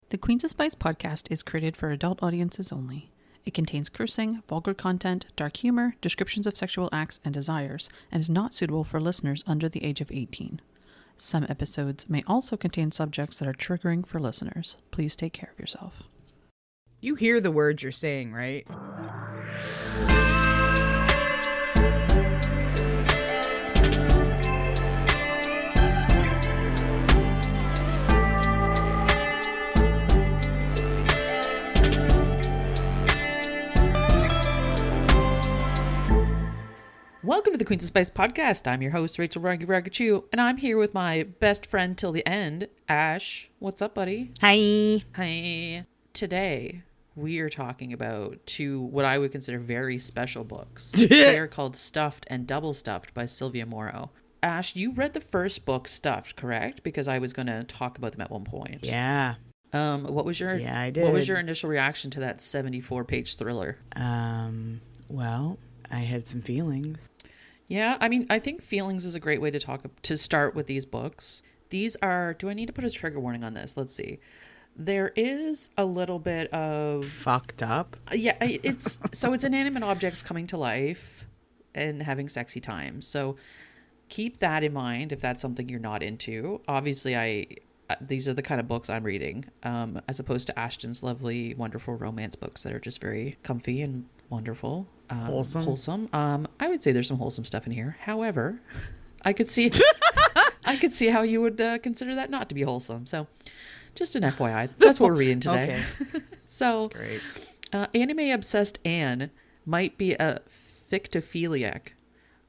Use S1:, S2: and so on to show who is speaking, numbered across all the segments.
S1: The Queens of Spice podcast is created for adult audiences only. It contains cursing, vulgar content, dark humor, descriptions of sexual acts and desires, and is not suitable for listeners under the age of 18. Some episodes may also contain subjects that are triggering for listeners. Please take care of yourself.
S2: You hear the words you're saying, right?
S3: Welcome to the Queens of Spice podcast. I'm your host, Rachel Ragachu, and I'm here with my best friend till the end, Ash. What's up, buddy?
S2: Hi.
S3: Hi. Today, we are talking about two what I would consider very special books. They are called Stuffed and Double Stuffed by Sylvia Morrow. Ash, you read the first book, Stuffed, correct? Because I was going to talk about them at one point.
S2: Yeah.
S3: What was your
S2: I did.
S3: What was your initial reaction to that 74-page thriller?
S2: Well, I had some feelings.
S3: Yeah, I mean, I think feelings is a great way to start with these books. These are, do I need to put a trigger warning on this? Let's see. There is a little bit of
S2: Fucked up.
S3: Yeah, it's inanimate objects coming to life and having sexy time. So keep that in mind if that's something you're not into. Obviously, these are the kind of books I'm reading, as opposed to Ashton's lovely, wonderful romance books that are just very comfy and wonderful. Wholesome. I would say there's some wholesome stuff in here. However, I could see how you would consider that not to be wholesome. So just an FYI, that's what we're reading today.
S2: Okay.
S3: So
S2: Great.
S3: Anime obsessed Anne might be a fictophiliac,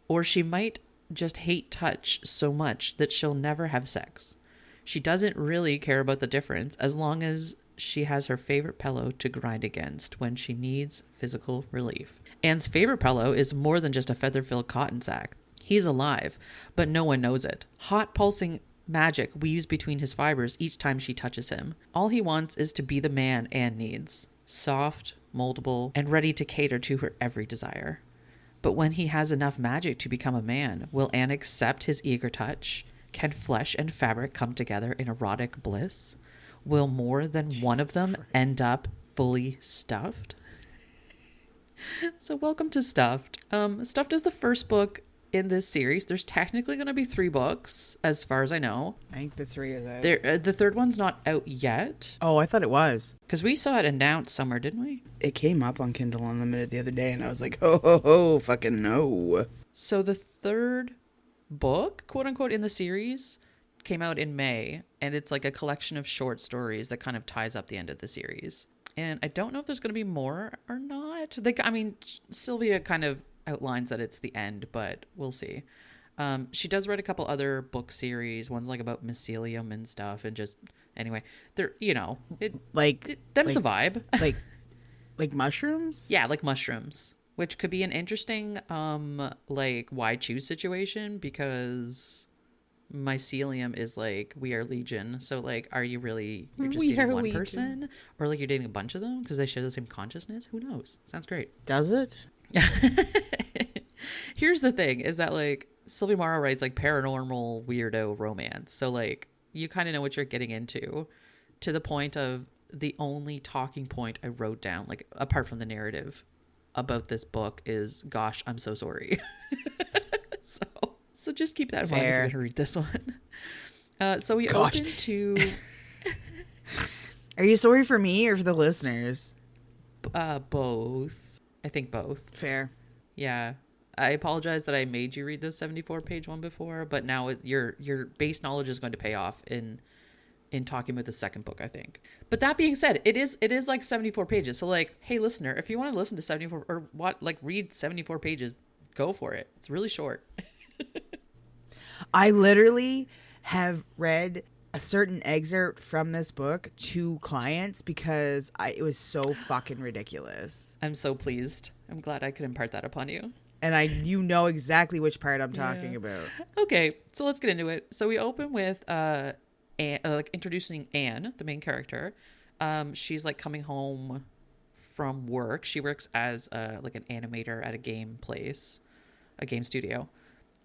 S3: or she might just hate touch so much that she'll never have sex. She doesn't really care about the difference as long as she has her favorite pillow to grind against when she needs physical relief. Anne's favorite pillow is more than just a feather-filled cotton sack. He's alive, but no one knows it. Hot pulsing magic weaves between his fibers each time she touches him. All he wants is to be the man Anne needs. Soft, moldable, and ready to cater to her every desire. But when he has enough magic to become a man, will Anne accept his eager touch? Can flesh and fabric come together in erotic bliss? Will more than one of them end up fully stuffed? So welcome to Stuffed. Stuffed is the first book in this series. There's technically going to be 3 books, as far as I know.
S2: I think the 3 is out.
S3: The third one's not out yet.
S2: Oh, I thought it was.
S3: Because we saw it announced somewhere, didn't we?
S2: It came up on Kindle Unlimited the other day, and I was like, oh, fucking no.
S3: So the third book, quote unquote, in the series came out in May, and it's like a collection of short stories that kind of ties up the end of the series. And I don't know if there's going to be more or not. Sylvia kind of outlines that it's the end, but we'll see. She does write a couple other book series. One's like about mycelium and stuff, and just anyway, them's the vibe.
S2: like mushrooms?
S3: Yeah, like mushrooms, which could be an interesting like why choose situation, because mycelium is like we are legion. So like, are you really you're just dating one person, or like you're dating a bunch of them because they share the same consciousness? Who knows? Sounds great.
S2: Does it?
S3: Here's the thing is that like Sylvia Morrow writes like paranormal weirdo romance, so like you kind of know what you're getting into, to the point of the only talking point I wrote down, like apart from the narrative about this book, is gosh, I'm so sorry. So just keep that in mind if you're going to read this one. So we open to...
S2: Are you sorry for me or for the listeners?
S3: Both. I think both.
S2: Fair.
S3: Yeah. I apologize that I made you read the 74-page one before, but now your base knowledge is going to pay off in talking about the second book, I think. But that being said, it is like 74 pages. So like, hey listener, if you want to listen to 74 or read 74 pages, go for it. It's really short.
S2: I literally have read a certain excerpt from this book to clients because it was so fucking ridiculous.
S3: I'm so pleased. I'm glad I could impart that upon you.
S2: And you know exactly which part I'm talking about.
S3: Okay, so let's get into it. So we open with introducing Anne, the main character. She's like coming home from work. She works as like an animator at a game studio.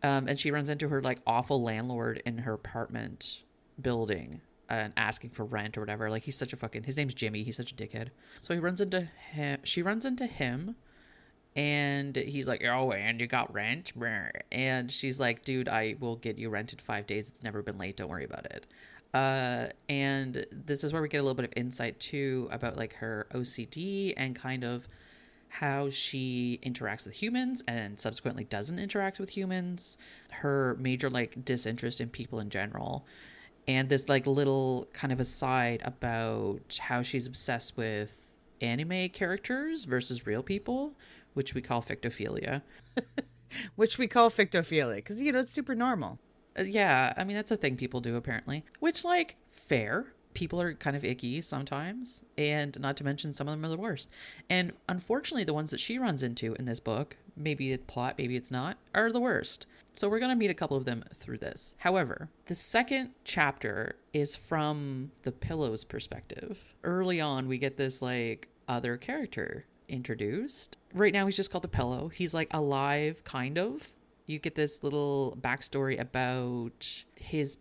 S3: And she runs into her like awful landlord in her apartment building. and asking for rent or whatever. Like, he's such a fucking, his name's Jimmy. He's such a dickhead. So she runs into him, and he's like, oh, and you got rent? And she's like, dude, I will get you rent in 5 days. It's never been late. Don't worry about it. And this is where we get a little bit of insight too about like her OCD and kind of how she interacts with humans and subsequently doesn't interact with humans, her major like disinterest in people in general, and this like little kind of aside about how she's obsessed with anime characters versus real people, which we call fictophilia.
S2: Which we call fictophilia because, you know, it's super normal.
S3: Yeah, I mean, that's a thing people do apparently, which, like, fair. People are kind of icky sometimes, and not to mention some of them are the worst. And unfortunately, the ones that she runs into in this book, maybe it's plot, maybe it's not, are the worst. So we're going to meet a couple of them through this. However, the second chapter is from the Pillow's perspective. Early on, we get this, like, other character introduced. Right now, he's just called the Pillow. He's, like, alive, kind of. You get this little backstory about his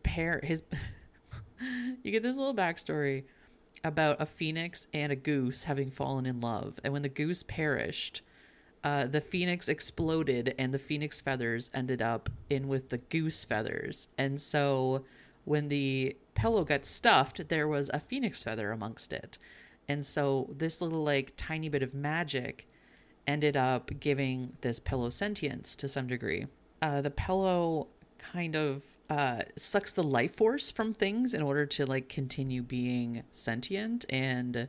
S3: you get this little backstory about a phoenix and a goose having fallen in love. And when the goose perished, the phoenix exploded and the phoenix feathers ended up in with the goose feathers. And so when the pillow got stuffed, there was a phoenix feather amongst it. And so this little like tiny bit of magic ended up giving this pillow sentience to some degree. The pillow kind of sucks the life force from things in order to like continue being sentient, and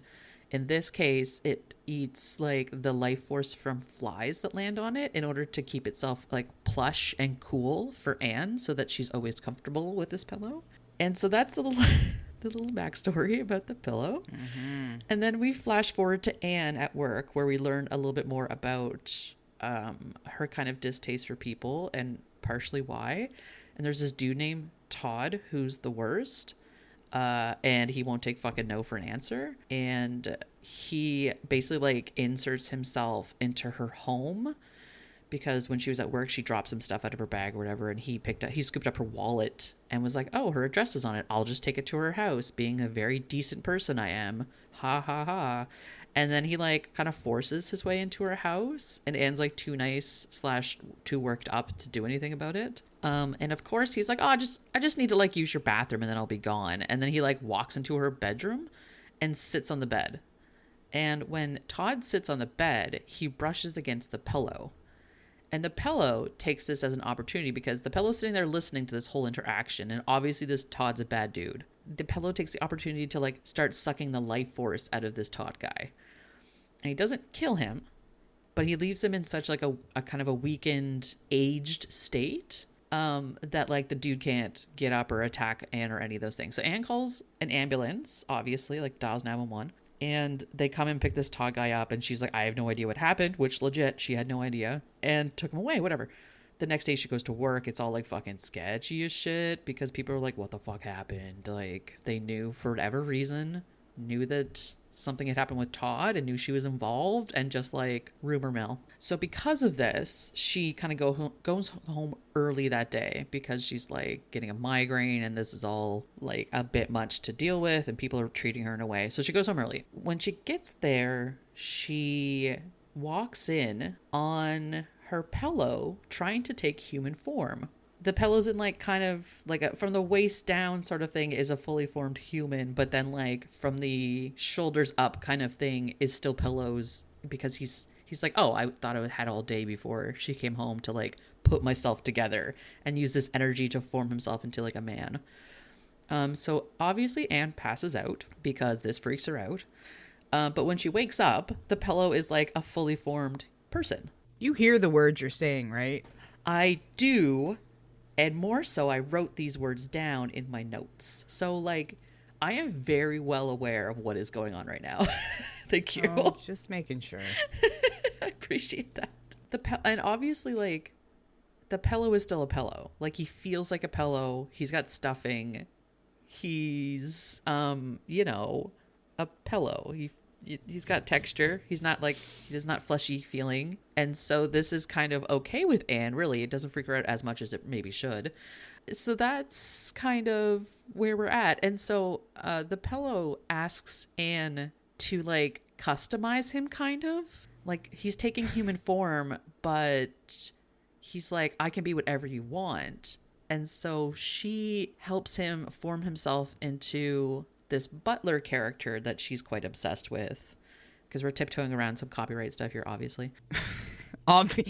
S3: in this case it eats like the life force from flies that land on it in order to keep itself like plush and cool for Anne, so that she's always comfortable with this pillow. And so that's the little the little backstory about the pillow. Mm-hmm. And then we flash forward to Anne at work, where we learn a little bit more about her kind of distaste for people and partially why. And there's this dude named Todd who's the worst, and he won't take fucking no for an answer, and he basically like inserts himself into her home because when she was at work she dropped some stuff out of her bag or whatever, and he scooped up her wallet and was like, oh, her address is on it, I'll just take it to her house, being a very decent person I am, ha ha ha. And then he like kind of forces his way into her house, and Anne's like too nice / too worked up to do anything about it. And of course he's like, oh, I just need to like use your bathroom and then I'll be gone. And then he like walks into her bedroom and sits on the bed. And when Todd sits on the bed, he brushes against the pillow. And the pillow takes this as an opportunity because the pillow's sitting there listening to this whole interaction. And obviously this Todd's a bad dude. The pillow takes the opportunity to like start sucking the life force out of this Todd guy. And he doesn't kill him, but he leaves him in such like a kind of a weakened, aged state that like the dude can't get up or attack Anne or any of those things. So Anne calls an ambulance, obviously, like dials 911. And they come and pick this Todd guy up, and she's like, I have no idea what happened, which legit, she had no idea, and took him away, whatever. The next day she goes to work, it's all like fucking sketchy as shit because people are like, what the fuck happened? Like, they knew for whatever reason, knew that something had happened with Todd and knew she was involved, and just like rumor mill. So because of this, she kind of goes home early that day because she's like getting a migraine and this is all like a bit much to deal with and people are treating her in a way. So she goes home early. When she gets there, she walks in on her pillow trying to take human form. The pillow's in like kind of like from the waist down sort of thing is a fully formed human, but then like from the shoulders up kind of thing is still Pillow's, because he's like, oh, I thought I had all day before she came home to like put myself together and use this energy to form himself into like a man. So obviously Anne passes out because this freaks her out. But when she wakes up, the Pillow is like a fully formed person.
S2: You hear the words you're saying, right?
S3: I do. And more so, I wrote these words down in my notes. So, like, I am very well aware of what is going on right now. Thank you.
S2: Oh, just making sure.
S3: I appreciate that. And obviously, like, the pillow is still a pillow. Like, he feels like a pillow. He's got stuffing. He's, you know, a pillow. He's got texture. He does not fleshy feeling. And so this is kind of okay with Anne, really. It doesn't freak her out as much as it maybe should. So that's kind of where we're at. And so the pillow asks Anne to like customize him, kind of like he's taking human form, but he's like, I can be whatever you want. And so she helps him form himself into this butler character that she's quite obsessed with, because we're tiptoeing around some copyright stuff here, obviously.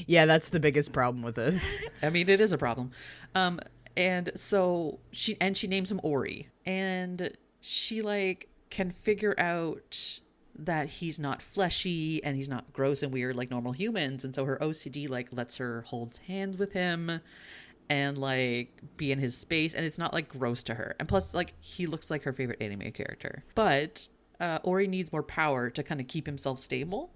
S2: Yeah, that's the biggest problem with this.
S3: I mean, it is a problem. And so she names him Ori, and she like can figure out that he's not fleshy and he's not gross and weird like normal humans. And so her OCD like lets her hold hands with him and like be in his space, and it's not like gross to her. And plus, like, he looks like her favorite anime character. But Ori needs more power to kind of keep himself stable.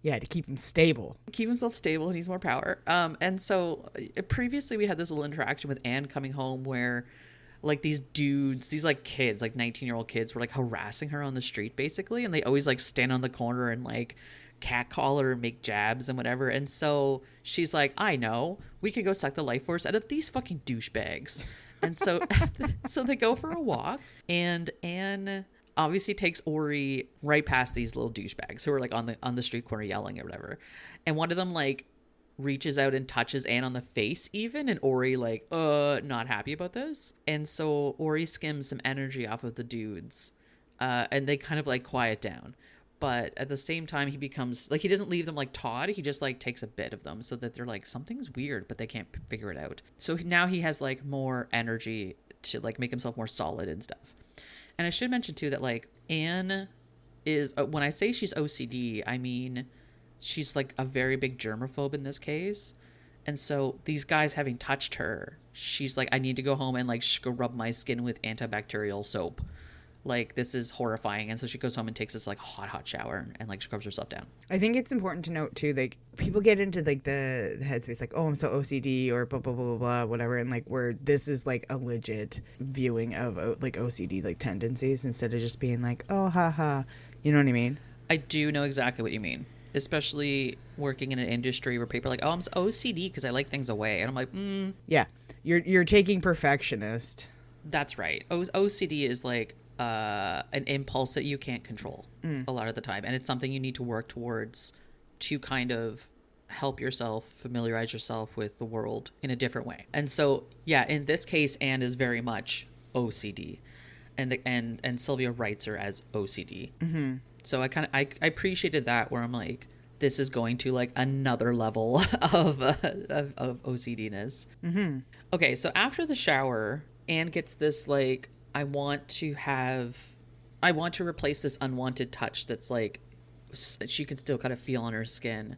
S2: Yeah, to keep him stable.
S3: Keep himself stable, he needs more power. And so previously we had this little interaction with Anne coming home where like these dudes, these like kids, like 19-year-old kids, were like harassing her on the street basically, and they always like stand on the corner and like catcall her and make jabs and whatever. And so she's like, I know, we could go suck the life force out of these fucking douchebags. And so so they go for a walk, and Anne obviously takes Ori right past these little douchebags who are like on the street corner yelling or whatever. And one of them like reaches out and touches Anne on the face even, and Ori like not happy about this. And so Ori skims some energy off of the dudes, and they kind of like quiet down. But at the same time, he becomes like, he doesn't leave them like Todd, he just like takes a bit of them so that they're like, something's weird, but they can't figure it out. So now he has like more energy to like make himself more solid and stuff. And I should mention too that like Anne is, when I say she's OCD, I mean she's like a very big germaphobe in this case. And so these guys having touched her, she's like, I need to go home and like scrub my skin with antibacterial soap. Like, this is horrifying. And so she goes home and takes this like hot shower and like scrubs herself down.
S2: I think it's important to note too, like, people get into like the headspace like, oh, I'm so OCD or blah blah blah blah blah whatever, and like where this is like a legit viewing of like OCD like tendencies, instead of just being like, oh haha, you know what I mean?
S3: I do know exactly what you mean, especially working in an industry where people are like, oh, I'm so OCD because I like things away, and I'm like,
S2: yeah, you're taking perfectionist.
S3: That's right. OCD is like an impulse that you can't control a lot of the time, and it's something you need to work towards to kind of help yourself familiarize yourself with the world in a different way. And so yeah, in this case, Anne is very much OCD, and Sylvia writes her as OCD. So I appreciated that, where I'm like, this is going to like another level of OCD-ness. Okay, so after the shower, Anne gets this like, I want to replace this unwanted touch that's like she can still kind of feel on her skin,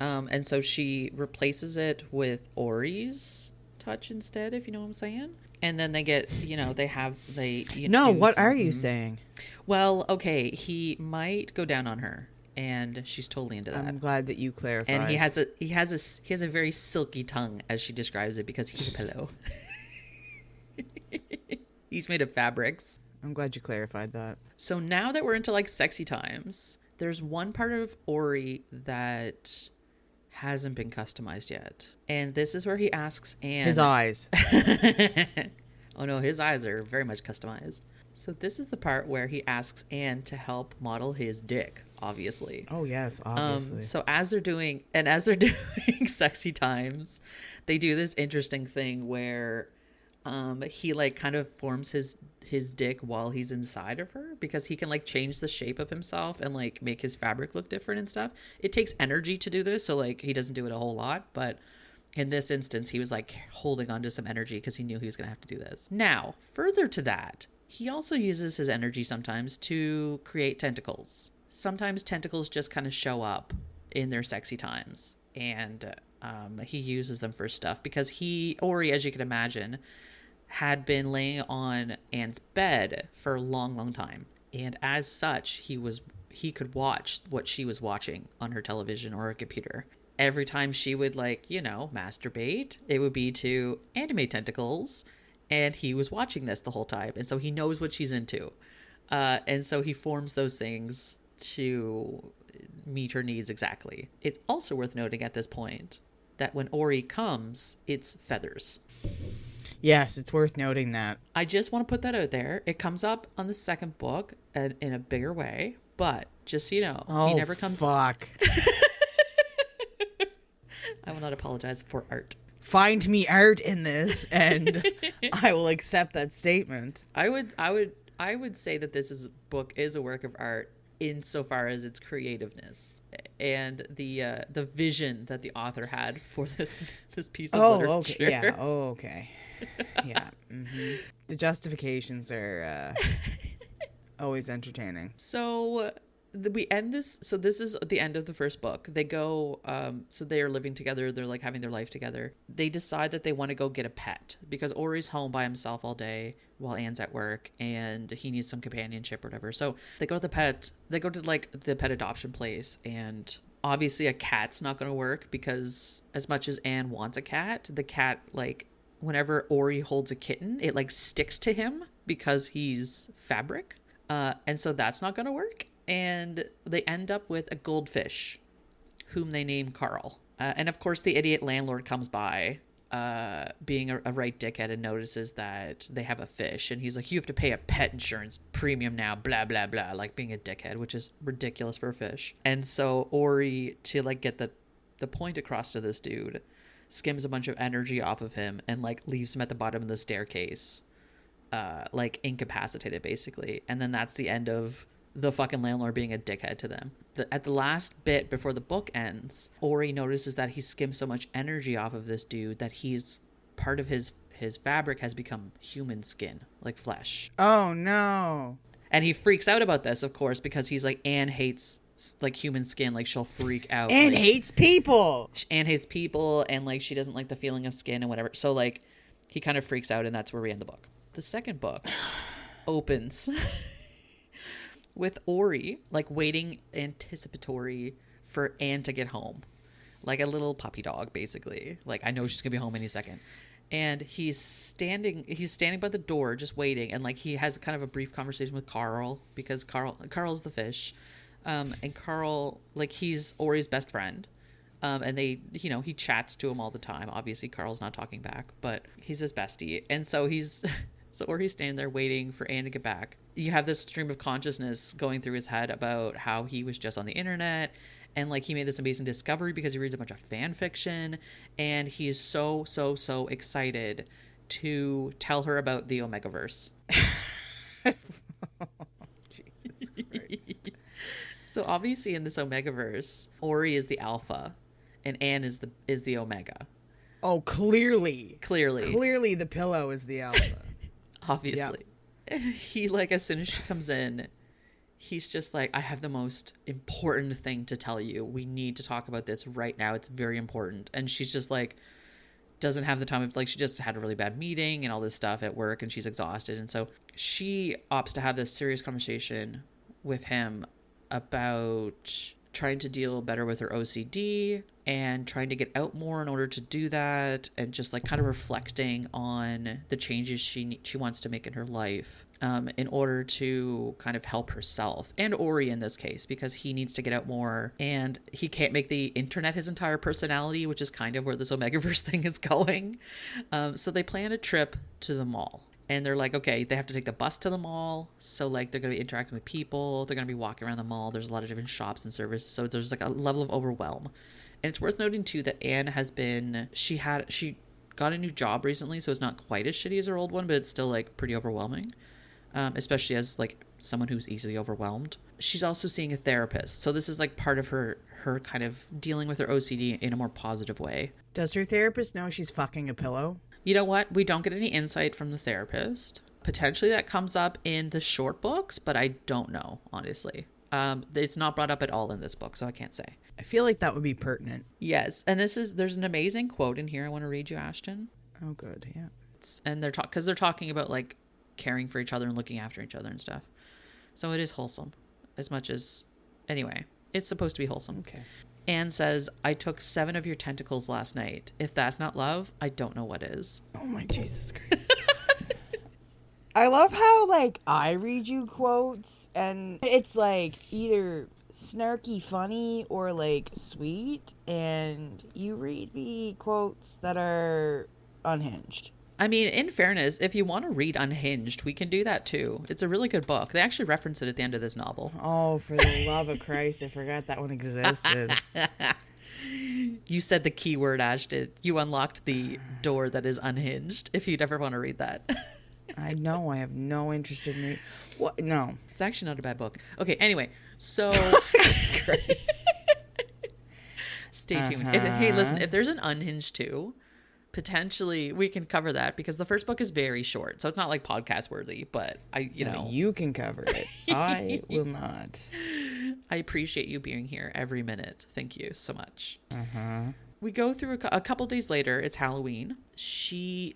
S3: and so she replaces it with Ori's touch instead, if you know what I'm saying. And then they get,
S2: What are you saying?
S3: Well, okay, he might go down on her, and she's totally into that.
S2: I'm glad that you clarified.
S3: And he has a very silky tongue, as she describes it, because he's a pillow. He's made of fabrics.
S2: I'm glad you clarified that.
S3: So now that we're into like sexy times, there's one part of Ori that hasn't been customized yet. And this is where he asks Anne.
S2: His eyes.
S3: Oh no, his eyes are very much customized. So this is the part where he asks Anne to help model his dick, obviously.
S2: Oh yes, obviously.
S3: So as they're doing sexy times, they do this interesting thing where he like kind of forms his dick while he's inside of her, because he can like change the shape of himself and like make his fabric look different and stuff. It takes energy to do this, so like he doesn't do it a whole lot, but in this instance he was like holding on to some energy because he knew he was gonna have to do this. Now, further to that, he also uses his energy sometimes to create tentacles. Sometimes tentacles just kind of show up in their sexy times, and he uses them for stuff because Ori, as you can imagine, had been laying on Anne's bed for a long time, and as such he could watch what she was watching on her television or her computer. Every time she would masturbate, it would be to anime tentacles, and he was watching this the whole time, and so he knows what she's into, and so he forms those things to meet her needs exactly. It's also worth noting at this point that when Ori comes, it's feathers.
S2: Yes, it's worth noting that.
S3: I just want to put that out there. It comes up on the second book and in a bigger way, but just so you know, he never comes.
S2: Fuck.
S3: I will not apologize for art.
S2: Find me art in this, and I will accept that statement.
S3: I would say that book is a work of art insofar as its creativeness and the vision that the author had for this piece of literature.
S2: Okay. Yeah. Oh, okay. Yeah. Mm-hmm. The justifications are always entertaining.
S3: So we end this. So this is the end of the first book. They go. So they are living together. They're like having their life together. They decide that they want to go get a pet because Ori's home by himself all day while Anne's at work, and he needs some companionship or whatever. So they go to the pet. They go to like the pet adoption place, and obviously a cat's not going to work because as much as Anne wants a cat, the cat like whenever Ori holds a kitten, it like sticks to him because he's fabric. And so that's not going to work. And they end up with a goldfish whom they name Carl. And of course, the idiot landlord comes by, being a right dickhead, and notices that they have a fish. And he's like, you have to pay a pet insurance premium now, blah, blah, blah, like being a dickhead, which is ridiculous for a fish. And so Ori, to like get the point across to this dude, skims a bunch of energy off of him and like leaves him at the bottom of the staircase, like incapacitated basically. And then that's the end of the fucking landlord being a dickhead to them. At the last bit before the book ends, Ori notices that he skimmed so much energy off of this dude that he's part of his fabric has become human skin, like flesh.
S2: Oh no.
S3: And he freaks out about this, of course, because he's like, Anne hates like human skin, like she'll freak out.
S2: Anne
S3: like,
S2: hates people.
S3: Anne hates people, and like she doesn't like the feeling of skin and whatever. So like he kind of freaks out, and that's where we end the book. The second book opens with Ori like waiting anticipatory for Anne to get home, like a little puppy dog basically. Like I know she's gonna be home any second. And he's standing by the door just waiting, and like he has kind of a brief conversation with Carl, because Carl's the fish. And Carl, like, he's Ori's best friend. And they, you know, he chats to him all the time. Obviously, Carl's not talking back, but he's his bestie. And so Ori's standing there waiting for Anne to get back. You have this stream of consciousness going through his head about how he was just on the internet. And, like, he made this amazing discovery because he reads a bunch of fan fiction. And he's so excited to tell her about the Omegaverse.
S2: Jesus Christ.
S3: So obviously in this Omegaverse, Ori is the alpha and Anne is the omega.
S2: Oh, clearly the pillow is the alpha.
S3: Obviously. Yep. He, like, as soon as she comes in, he's just like, I have the most important thing to tell you. We need to talk about this right now. It's very important. And she's just like, doesn't have the time. Like, she just had a really bad meeting and all this stuff at work, and she's exhausted. And so she opts to have this serious conversation with him about trying to deal better with her OCD and trying to get out more in order to do that, and just like kind of reflecting on the changes she wants to make in her life, in order to kind of help herself and Ori in this case, because he needs to get out more and he can't make the internet his entire personality, which is kind of where this Omegaverse thing is going. So they plan a trip to the mall. And they're like, okay, they have to take the bus to the mall. So, like, they're going to be interacting with people. They're going to be walking around the mall. There's a lot of different shops and services. So there's, like, a level of overwhelm. And it's worth noting, too, that Anne has been... She got a new job recently, so it's not quite as shitty as her old one, but it's still, like, pretty overwhelming. Especially as, like, someone who's easily overwhelmed. She's also seeing a therapist. So this is, like, part of her kind of dealing with her OCD in a more positive way.
S2: Does her therapist know she's fucking a pillow?
S3: You know what? We don't get any insight from the therapist. Potentially that comes up in the short books, but I don't know, honestly. It's not brought up at all in this book, so I can't say.
S2: I feel like that would be pertinent.
S3: Yes, and there's an amazing quote in here I want to read you, Ashton.
S2: Oh, good, yeah.
S3: And they're talking about, like, caring for each other and looking after each other and stuff. So it is wholesome, as much as... Anyway, it's supposed to be wholesome.
S2: Okay.
S3: Anne says, I took 7 of your tentacles last night. If that's not love, I don't know what is.
S2: Oh my Jesus Christ. I love how, like, I read you quotes and it's like either snarky funny or like sweet, and you read me quotes that are unhinged.
S3: I mean, in fairness, if you want to read Unhinged, we can do that too. It's a really good book. They actually reference it at the end of this novel.
S2: Oh, for the love of Christ, I forgot that one existed.
S3: You said the keyword, Ashton. You unlocked the door that is unhinged, if you'd ever want to read that.
S2: I know, I have no interest in reading. What? No.
S3: It's actually not a bad book. Okay, anyway, so
S2: Great.
S3: stay tuned. Hey, listen, if there's an Unhinged 2, potentially we can cover that, because the first book is very short, so it's not like podcast worthy, but
S2: You can cover it. I will not.
S3: I appreciate you being here every minute. Thank you so much. We go through a couple days later. It's Halloween.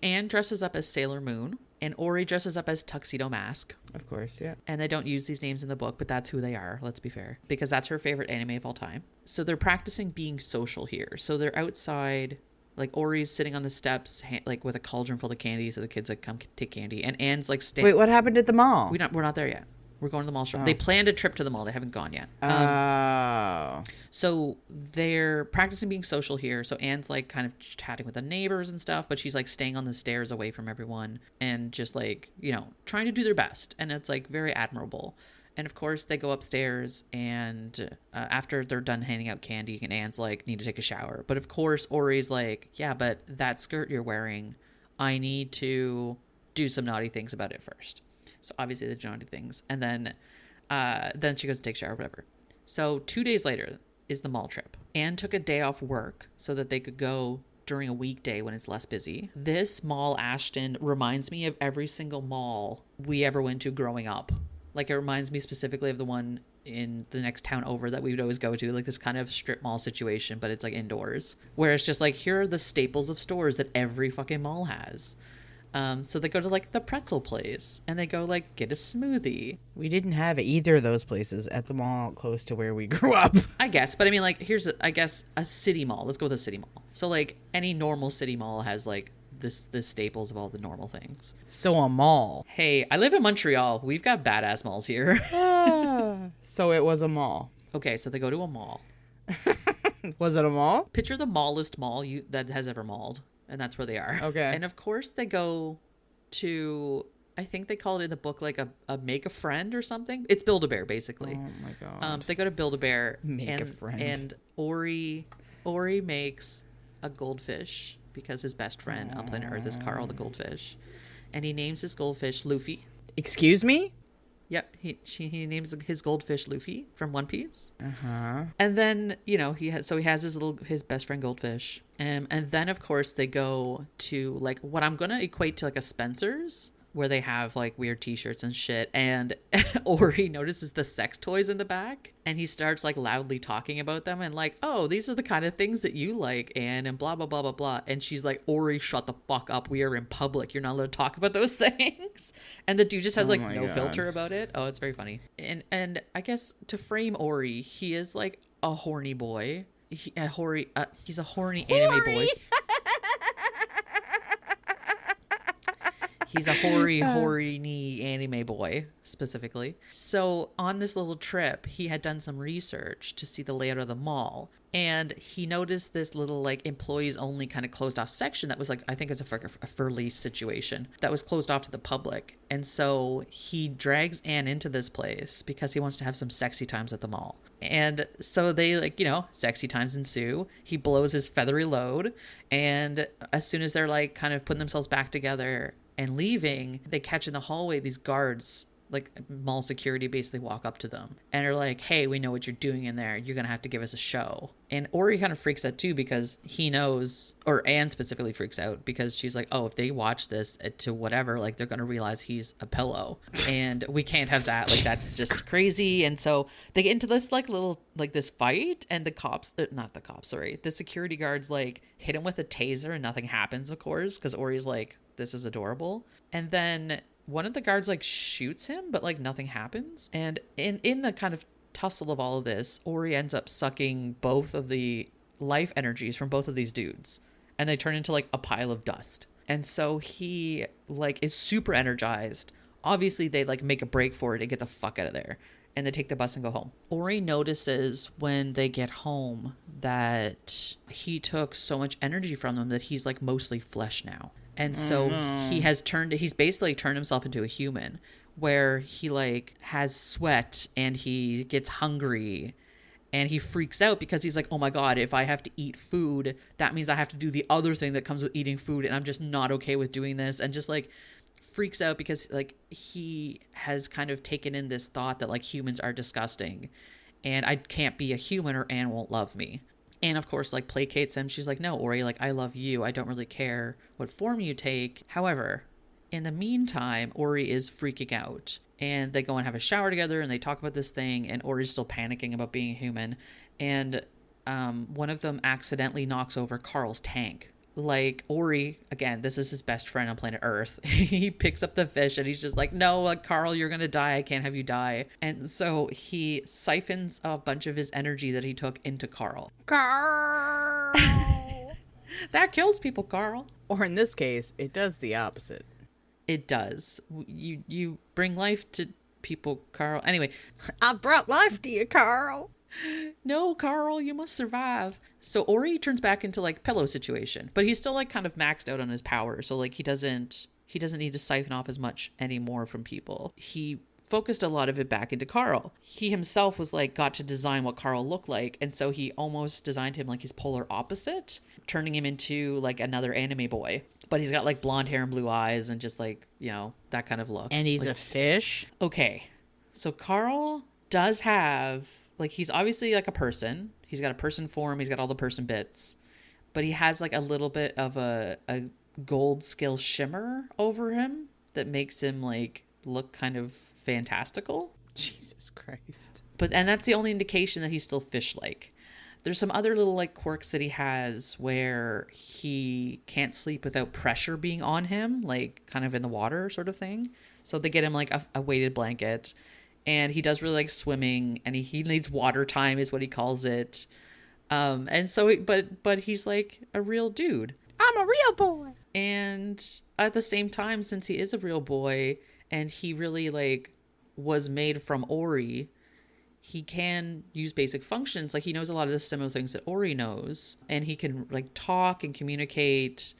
S3: Anne dresses up as Sailor Moon, and Ori dresses up as Tuxedo Mask.
S2: Of course, yeah.
S3: And they don't use these names in the book, but that's who they are, let's be fair, because that's her favorite anime of all time. So they're practicing being social here. So they're outside, like Ori's sitting on the steps, like with a cauldron full of candy, so the kids like come take candy, and Anne's like
S2: Wait, what happened at the mall?
S3: We're not there yet. We're going to the mall shop. They planned a trip to the mall. They haven't gone yet. So they're practicing being social here. So Anne's like kind of chatting with the neighbors and stuff, but she's like staying on the stairs away from everyone and just like, trying to do their best. And it's like very admirable. And of course they go upstairs, and after they're done handing out candy, and Anne's like, need to take a shower. But of course Ori's like, yeah, but that skirt you're wearing, I need to do some naughty things about it first. So obviously the naughty things. And then she goes to take a shower, whatever. So 2 days later is the mall trip. Anne took a day off work so that they could go during a weekday when it's less busy. This mall, Ashton, reminds me of every single mall we ever went to growing up. Like, it reminds me specifically of the one in the next town over that we would always go to, like this kind of strip mall situation, but it's like indoors, where it's just like, here are the staples of stores that every fucking mall has. So they go to like the pretzel place, and they go like get a smoothie.
S2: We didn't have either of those places at the mall close to where we grew up.
S3: I guess, but I mean, like, here's I guess a city mall. Let's go with a city mall. So like any normal city mall has like the staples of all the normal things.
S2: So a mall.
S3: Hey, I live in Montreal. We've got badass malls here.
S2: So it was a mall.
S3: Okay, so they go to a mall.
S2: Was it a mall?
S3: Picture the mallest mall that has ever mauled. And that's where they are.
S2: Okay.
S3: And of course they go to, I think they call it in the book like a make a friend or something. It's Build-A-Bear, basically.
S2: Oh my god.
S3: They go to Build-A-Bear.
S2: Make a friend.
S3: And Ori makes a goldfish because his best friend on planet Earth is Carl the goldfish. And he names his goldfish Luffy.
S2: Excuse me?
S3: Yep, he names his goldfish Luffy from One Piece.
S2: Uh-huh.
S3: And then, he has his best friend goldfish. And then of course they go to like what I'm going to equate to like a Spencer's, where they have like weird t-shirts and shit. And Ori notices the sex toys in the back, and he starts like loudly talking about them and like, oh, these are the kind of things that you like, Anne, and blah, blah, blah, blah, blah. And she's like, Ori, shut the fuck up. We are in public. You're not allowed to talk about those things. And the dude just has like no filter about it. Oh, it's very funny. And I guess to frame Ori, he is like a horny boy. He's a horny anime boy. He's a horny anime boy, specifically. So on this little trip, he had done some research to see the layout of the mall. And he noticed this little like employees only kind of closed off section that was like, I think it's a for lease situation that was closed off to the public. And so he drags Anne into this place because he wants to have some sexy times at the mall. And so they like, sexy times ensue. He blows his feathery load. And as soon as they're like kind of putting themselves back together and leaving, they catch in the hallway these guards, like mall security, basically walk up to them and are like, hey, we know what you're doing in there. You're going to have to give us a show. And Ori kind of freaks out too, because he knows, or Anne specifically freaks out because she's like, oh, if they watch this to whatever, like they're going to realize he's a pillow, and we can't have that. Like, that's just crazy. And so they get into this like little, like this fight, and the security guards like hit him with a taser, and nothing happens, of course, because Ori's like, this is adorable. And then one of the guards like shoots him, but like nothing happens. And in the kind of tussle of all of this, Ori ends up sucking both of the life energies from both of these dudes, and they turn into like a pile of dust. And so he like is super energized, obviously they like make a break for it and get the fuck out of there. And they take the bus and go home. Ori notices when they get home that he took so much energy from them that he's like mostly flesh now. And so he's basically turned himself into a human, where he like has sweat and he gets hungry and he freaks out because he's like, oh my God, if I have to eat food, that means I have to do the other thing that comes with eating food. And I'm just not okay with doing this. And just like freaks out because like he has kind of taken in this thought that like humans are disgusting and I can't be a human or Anne won't love me. And of course, like placates him. She's like, no, Ori, like I love you. I don't really care what form you take. However, in the meantime, Ori is freaking out and they go and have a shower together and they talk about this thing and Ori's still panicking about being a human. And one of them accidentally knocks over Carl's tank. Like Ori, again, this is his best friend on planet Earth. He picks up the fish and he's just like, no, like, Carl, you're going to die. I can't have you die. And so he siphons a bunch of his energy that he took into Carl.
S2: Carl!
S3: That kills people, Carl.
S2: Or in this case, it does the opposite.
S3: It does. You bring life to people, Carl. Anyway.
S2: I brought life to you, Carl.
S3: No, Carl, you must survive. So Ori turns back into like pillow situation, but he's still like kind of maxed out on his power. So like he doesn't need to siphon off as much anymore from people. He focused a lot of it back into Carl. He himself was like got to design what Carl looked like, and so he almost designed him like his polar opposite, turning him into like another anime boy. But he's got like blonde hair and blue eyes and just like, you know, that kind of look.
S2: And he's
S3: like,
S2: a fish?
S3: Okay. So Carl does have, like, he's obviously like a person. He's got a person form. He's got all the person bits. But he has like a little bit of a gold scale shimmer over him that makes him like look kind of fantastical.
S2: Jesus Christ.
S3: And that's the only indication that he's still fish-like. There's some other little like quirks that he has where he can't sleep without pressure being on him, like kind of in the water sort of thing. So they get him like a weighted blanket, and he does really like swimming, and he needs water time is what he calls it. And so, but he's like a real dude.
S2: I'm a real boy.
S3: And at the same time, since he is a real boy and he really like was made from Ori, he can use basic functions. Like he knows a lot of the similar things that Ori knows, and he can like talk and communicate.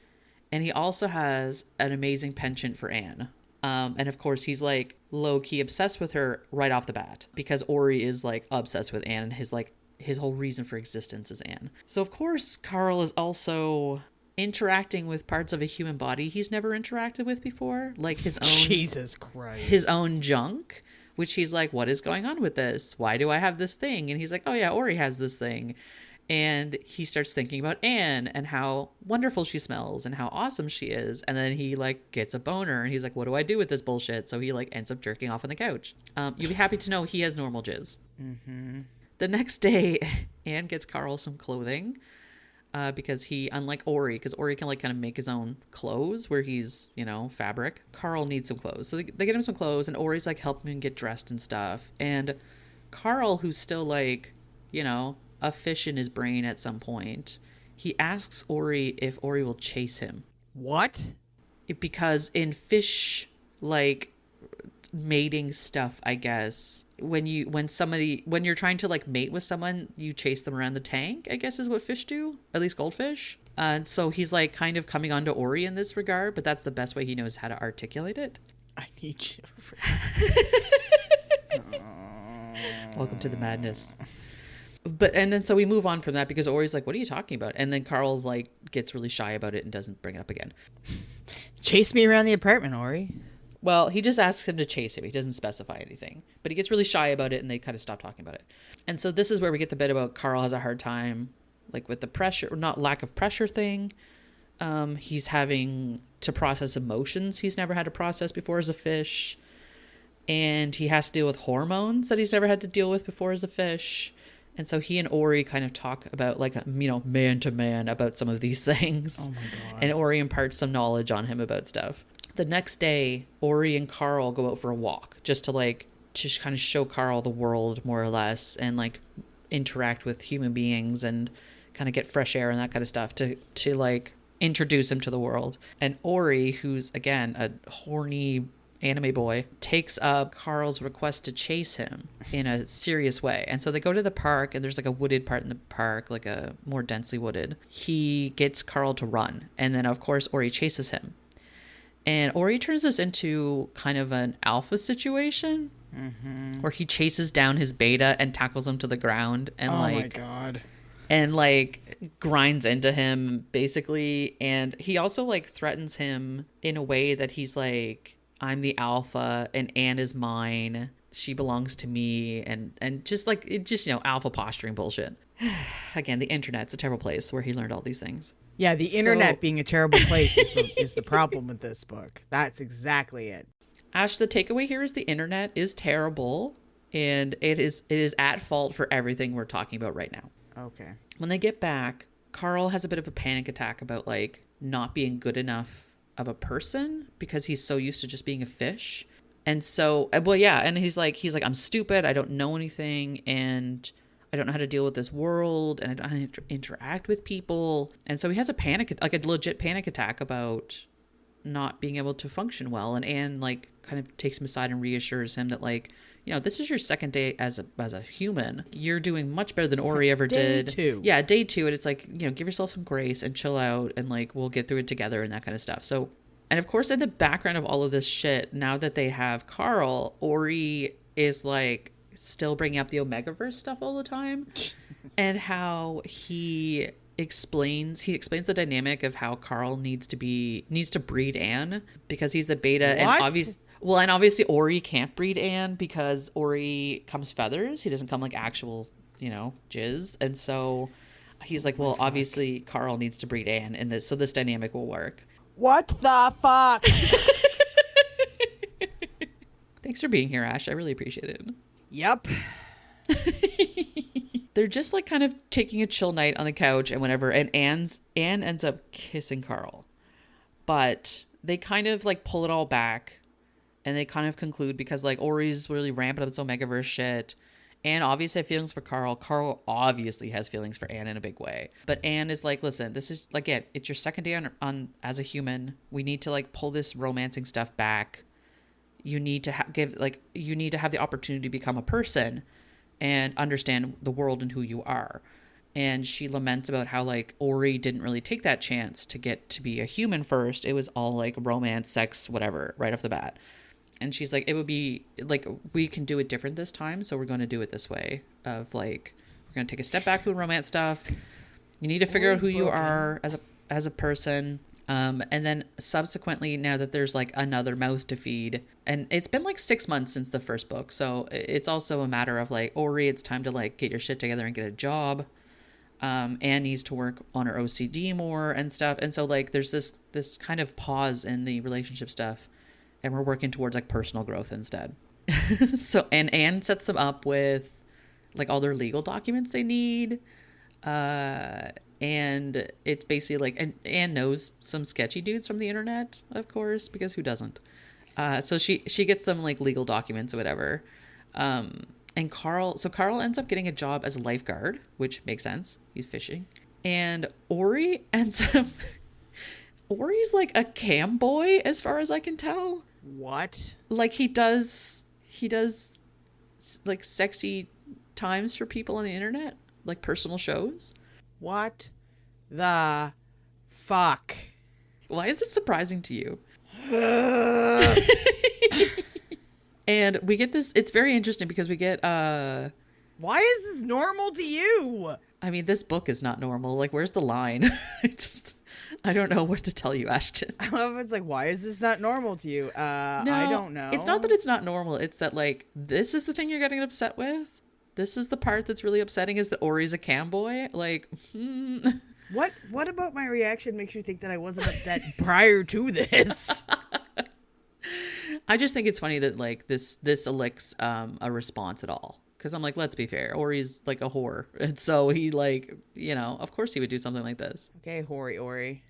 S3: And he also has an amazing penchant for Anne. And of course he's like low key obsessed with her right off the bat because Ori is like obsessed with Anne, and his whole reason for existence is Anne. So of course Carl is also interacting with parts of a human body he's never interacted with before, like his own
S2: Jesus Christ,
S3: his own junk, which he's like, what is going on with this? Why do I have this thing? And he's like, oh yeah, Ori has this thing. And he starts thinking about Anne and how wonderful she smells and how awesome she is. And then he like gets a boner and he's like, what do I do with this bullshit? So he like ends up jerking off on the couch. You'll be happy to know he has normal jizz. Mm-hmm. The next day, Anne gets Carl some clothing. Because he, unlike Ori, because Ori can like kind of make his own clothes where he's, you know, fabric. Carl needs some clothes. So they get him some clothes, and Ori's like helping him get dressed and stuff. And Carl, who's still like, you know, a fish in his brain at some point, he asks Ori if Ori will chase him.
S2: What?
S3: Because in fish, like, mating stuff, I guess, when you're trying to like mate with someone, you chase them around the tank, I guess is what fish do, at least goldfish. And so he's like kind of coming on to Ori in this regard, but that's the best way he knows how to articulate it.
S2: I need you.
S3: Welcome to the madness. And then so we move on from that because Ori's like, what are you talking about? And then Carl's like gets really shy about it and doesn't bring it up again.
S2: Chase me around the apartment, Ori.
S3: Well, he just asks him to chase him. He doesn't specify anything. But he gets really shy about it, and they kind of stop talking about it. And so this is where we get the bit about Carl has a hard time, like with the pressure, or not lack of pressure thing. He's having to process emotions he's never had to process before as a fish. And he has to deal with hormones that he's never had to deal with before as a fish. And so he and Ori kind of talk about, like, you know, man to man about some of these things.
S2: Oh, my God.
S3: And Ori imparts some knowledge on him about stuff. The next day, Ori and Carl go out for a walk just to kind of show Carl the world more or less, and like interact with human beings and kind of get fresh air and that kind of stuff to like introduce him to the world. And Ori, who's again a horny anime boy, takes up Carl's request to chase him in a serious way. And so they go to the park, and there's like a wooded part in the park, like a more densely wooded. He gets Carl to run. And then, of course, Ori chases him. And Ori turns this into kind of an alpha situation where he chases down his beta and tackles him to the ground. And
S2: oh my God.
S3: And like grinds into him basically. And he also like threatens him in a way that he's like, I'm the alpha and Anne is mine. She belongs to me. And just like, it just, you know, alpha posturing bullshit. Again, the internet's a terrible place where he learned all these things.
S2: Yeah, the internet being a terrible place is the problem with this book. That's exactly it.
S3: Ash, the takeaway here is the internet is terrible, and it is at fault for everything we're talking about right now.
S2: Okay.
S3: When they get back, Carl has a bit of a panic attack about like not being good enough of a person because he's so used to just being a fish. And so, well, yeah, and he's like, I'm stupid, I don't know anything, and I don't know how to deal with this world, and I don't know how to interact with people. And so he has a panic, like a legit panic attack about not being able to function well. And Anne like kind of takes him aside and reassures him that like, you know, this is your second day as a human. You're doing much better than Ori ever did.
S2: Day 2.
S3: Yeah, day 2. And it's like, you know, give yourself some grace and chill out, and like we'll get through it together and that kind of stuff. So, and of course, in the background of all of this shit, now that they have Carl, Ori is like still bringing up the Omegaverse stuff all the time, and how he explains the dynamic of how Carl needs to breed Anne because he's the beta.
S2: What?
S3: And obviously Ori can't breed Anne because Ori comes feathers. He doesn't come like actual, you know, jizz. And so he's like, well, obviously Carl needs to breed Anne in this, so this dynamic will work.
S2: What the fuck?
S3: Thanks for being here, Ash. I really appreciate it.
S2: Yep.
S3: They're just like kind of taking a chill night on the couch and whatever, and Anne ends up kissing Carl. But they kind of like pull it all back, and they kind of conclude because like Ori's really ramping up its Omegaverse shit. Anne obviously has feelings for Carl. Carl obviously has feelings for Anne in a big way. But Anne is like, listen, this is like it's your second day on as a human. We need to like pull this romancing stuff back. You need to have the opportunity to become a person and understand the world and who you are. And she laments about how like Ori didn't really take that chance to get to be a human first. It was all like romance, sex, whatever, right off the bat. And she's like, it would be like, we can do it different this time. So we're going to do it this way of like, we're going to take a step back from romance stuff. You need to figure out who you are as a person. And then subsequently, now that there's like another mouth to feed, and it's been like 6 months since the first book. So it's also a matter of like, Ori, it's time to like get your shit together and get a job. Anne needs to work on her OCD more and stuff. And so like, there's this kind of pause in the relationship stuff, and we're working towards like personal growth instead. So, and Anne sets them up with like all their legal documents they need. And it's basically like, and Anne knows some sketchy dudes from the internet, of course, because who doesn't? So she gets some like legal documents or whatever. And Carl ends up getting a job as a lifeguard, which makes sense. He's fishing. And Ori ends up, Ori's like a cam boy as far as I can tell.
S2: What?
S3: Like he does like sexy times for people on the internet, like personal shows.
S2: What the fuck?
S3: Why is this surprising to you? And we get this, it's very interesting because we get
S2: why is this normal to you?
S3: I mean, this book is not normal. Like, where's the line? I don't know what to tell you, Ashton.
S2: I love it's like, why is this not normal to you?
S3: No,
S2: I don't know.
S3: It's not that it's not normal. It's that like, this is the thing you're getting upset with. This is the part that's really upsetting, is that Ori's a cam boy. Like,
S2: What about my reaction makes you think that I wasn't upset prior to this?
S3: I just think it's funny that like this elicits a response at all. Because I'm like, let's be fair. Ori's like a whore. And so he like, you know, of course he would do something like this.
S2: Okay, Ori.